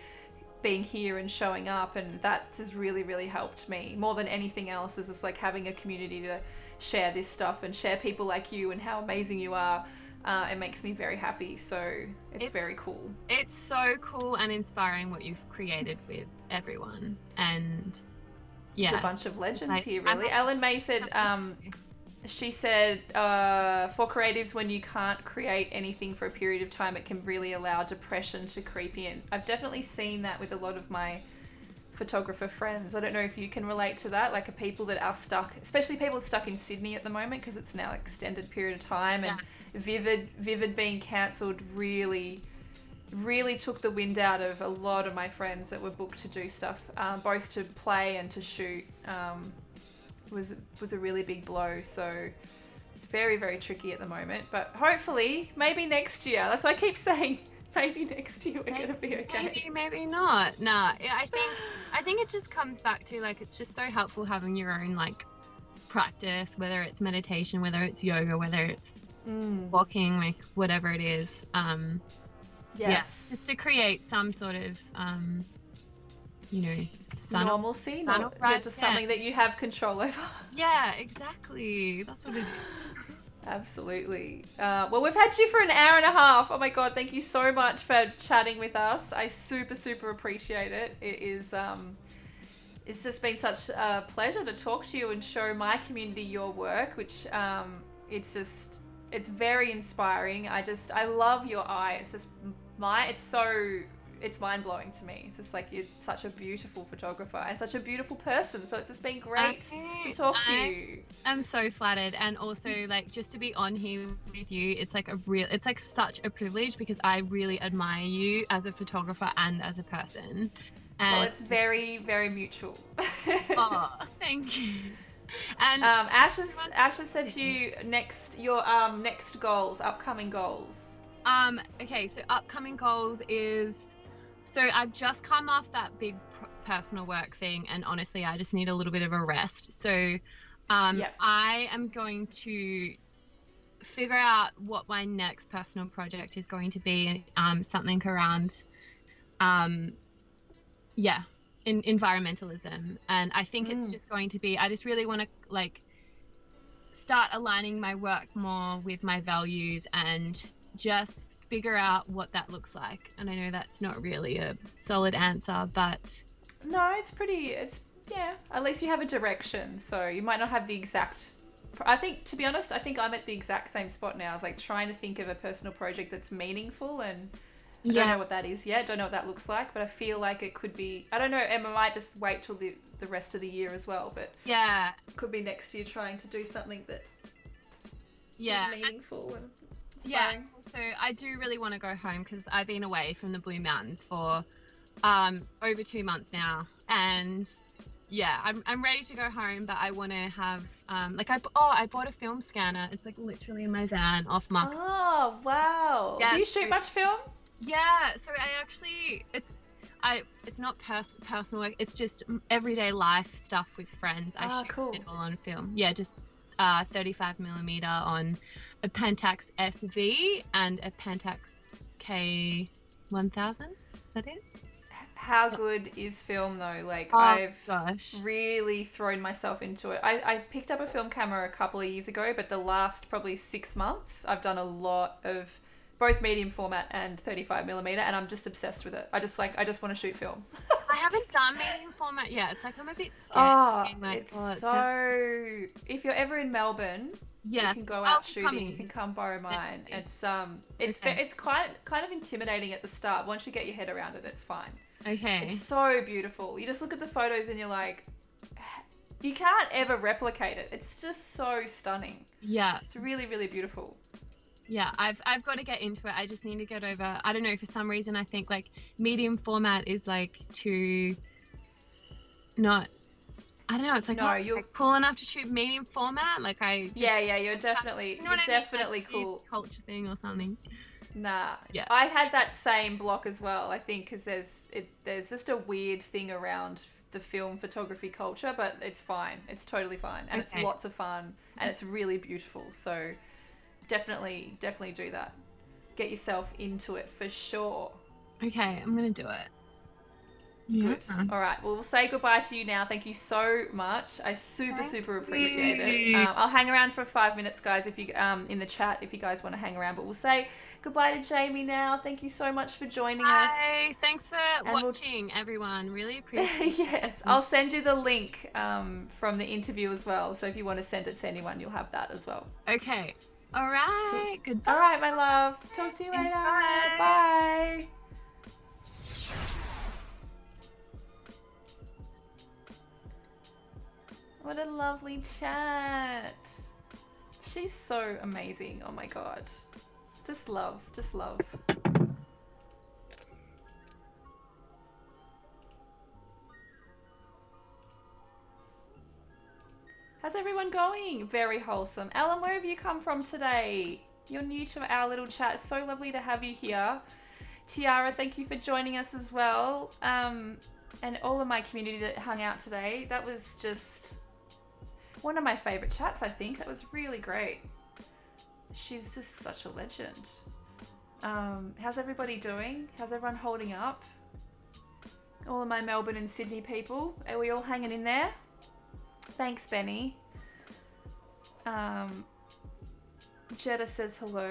Speaker 1: being here and showing up, and that has really, really helped me more than anything else. Is just like having a community to share this stuff and share people like you and how amazing you are. It makes me very happy. So it's very cool.
Speaker 2: It's so cool and inspiring what you've created with everyone, and
Speaker 1: there's a bunch of legends here, really. Ellen May said. She said, for creatives, when you can't create anything for a period of time, it can really allow depression to creep in. I've definitely seen that with a lot of my photographer friends. I don't know if you can relate to that, like people that are stuck, especially people stuck in Sydney at the moment because it's now an extended period of time, and Vivid being cancelled really took the wind out of a lot of my friends that were booked to do stuff, both to play and to shoot. Was a really big blow, so it's very, very tricky at the moment, but hopefully maybe next year. That's why I keep saying maybe next year we're gonna be okay.
Speaker 2: Maybe not. Nah, I think it just comes back to like, it's just so helpful having your own like practice, whether it's meditation, whether it's yoga, whether it's walking, like whatever it is. Just to create some sort of you know,
Speaker 1: normalcy, just something that you have control over.
Speaker 2: Yeah, exactly. That's what it is.
Speaker 1: Absolutely. Well, we've had you for an hour and a half. Oh my God, thank you so much for chatting with us. I super, super appreciate it. It is, it's just been such a pleasure to talk to you and show my community your work, which it's very inspiring. I love your eye. It's just it's mind-blowing to me. It's just like, you're such a beautiful photographer and such a beautiful person, so it's just been great to talk to you.
Speaker 2: I'm so flattered, and also like just to be on here with you, it's like such a privilege because I really admire you as a photographer and as a person. And
Speaker 1: well, it's very, very mutual.
Speaker 2: Oh, thank you. And
Speaker 1: Ash has said to you your next goals, upcoming goals.
Speaker 2: Okay, so upcoming goals is, so I've just come off that big personal work thing, and honestly, I just need a little bit of a rest. So I am going to figure out what my next personal project is going to be, something around yeah, in environmentalism. And I think it's
Speaker 1: Mm.
Speaker 2: just going to be, I just really want to like start aligning my work more with my values and just figure out what that looks like. And I know that's not really a solid answer, but
Speaker 1: No, it's yeah. At least you have a direction. So you might not have the exact. I think, to be honest, I think I'm at the exact same spot now. I was like trying to think of a personal project that's meaningful, and I don't
Speaker 2: yeah,
Speaker 1: know what that is yet. Don't know what that looks like, but I feel like it could be. I don't know. Emma might just wait till the rest of the year as well, but
Speaker 2: yeah,
Speaker 1: it could be next year trying to do something that
Speaker 2: yeah.
Speaker 1: is meaningful and
Speaker 2: Yeah,
Speaker 1: inspiring.
Speaker 2: so I do really want to go home because I've been away from the Blue Mountains for over 2 months now, and yeah, I'm ready to go home, but I want to have like I bought a film scanner. It's like literally in my van off mark.
Speaker 1: Oh wow! Do
Speaker 2: Yeah,
Speaker 1: you shoot much film?
Speaker 2: yeah. So I actually it's not personal work. It's just everyday life stuff with friends. I
Speaker 1: Ah,
Speaker 2: shoot
Speaker 1: cool.
Speaker 2: it all on film. Yeah, just 35 millimeter on a Pentax SV and a Pentax K1000. Is that it?
Speaker 1: How good is film though? Like
Speaker 2: Oh
Speaker 1: I've
Speaker 2: gosh.
Speaker 1: really thrown myself into it. I picked up a film camera a couple of years ago, but the last probably 6 months I've done a lot of both medium format and 35 millimeter, and I'm just obsessed with it. I just want to shoot film.
Speaker 2: I haven't done medium format yet. It's like I'm a bit scared.
Speaker 1: Oh,
Speaker 2: Being like,
Speaker 1: it's
Speaker 2: oh,
Speaker 1: so. If you're ever in Melbourne, we
Speaker 2: yes,
Speaker 1: can go
Speaker 2: I'll
Speaker 1: out
Speaker 2: be
Speaker 1: shooting. You can
Speaker 2: coming.
Speaker 1: come borrow mine.
Speaker 2: Definitely.
Speaker 1: It's
Speaker 2: Okay.
Speaker 1: it's kind of intimidating at the start. Once you get your head around it, it's fine.
Speaker 2: Okay.
Speaker 1: It's so beautiful. You just look at the photos and you're like, you can't ever replicate it. It's just so stunning.
Speaker 2: Yeah.
Speaker 1: It's really, really beautiful.
Speaker 2: Yeah, I've got to get into it. I just need to get over. I don't know, for some reason I think like medium format is like too not. I don't know. It's like
Speaker 1: No,
Speaker 2: not
Speaker 1: you're
Speaker 2: like, cool enough to shoot medium format. Like I just
Speaker 1: yeah. You're definitely
Speaker 2: you know
Speaker 1: you're
Speaker 2: what I mean?
Speaker 1: definitely
Speaker 2: Like, maybe
Speaker 1: cool.
Speaker 2: culture thing or something.
Speaker 1: Nah,
Speaker 2: Yeah.
Speaker 1: I had that same block as well. I think because there's just a weird thing around the film photography culture, but it's fine. It's totally fine, and it's
Speaker 2: Okay.
Speaker 1: lots of fun, and it's really beautiful. So definitely do that. Get yourself into it for sure.
Speaker 2: Okay, I'm gonna do it. Yeah.
Speaker 1: Good. All right. Well, we'll say goodbye to you now. Thank you so much. I super appreciate it.
Speaker 2: you.
Speaker 1: I'll hang around for 5 minutes, guys, if you in the chat if you guys want to hang around. But we'll say goodbye to Jaimi now. Thank you so much for joining us.
Speaker 2: Bye. Thanks for
Speaker 1: And
Speaker 2: watching, everyone. Really appreciate it.
Speaker 1: yes, I'll send you the link from the interview as well. So if you want to send it to anyone, you'll have that as well.
Speaker 2: Okay. All right. Goodbye.
Speaker 1: All right, my love. Talk to you later.
Speaker 2: Bye.
Speaker 1: Bye. What a lovely chat. She's so amazing. Oh my god. Just love. Just love. How's everyone going? Very wholesome. Ellen, where have you come from today? You're new to our little chat. It's so lovely to have you here. Tiara, thank you for joining us as well. And all of my community that hung out today. That was just one of my favourite chats, I think. That was really great. She's just such a legend. How's everybody doing? How's everyone holding up? All of my Melbourne and Sydney people. Are we all hanging in there? Thanks, Benny. Jetta says hello.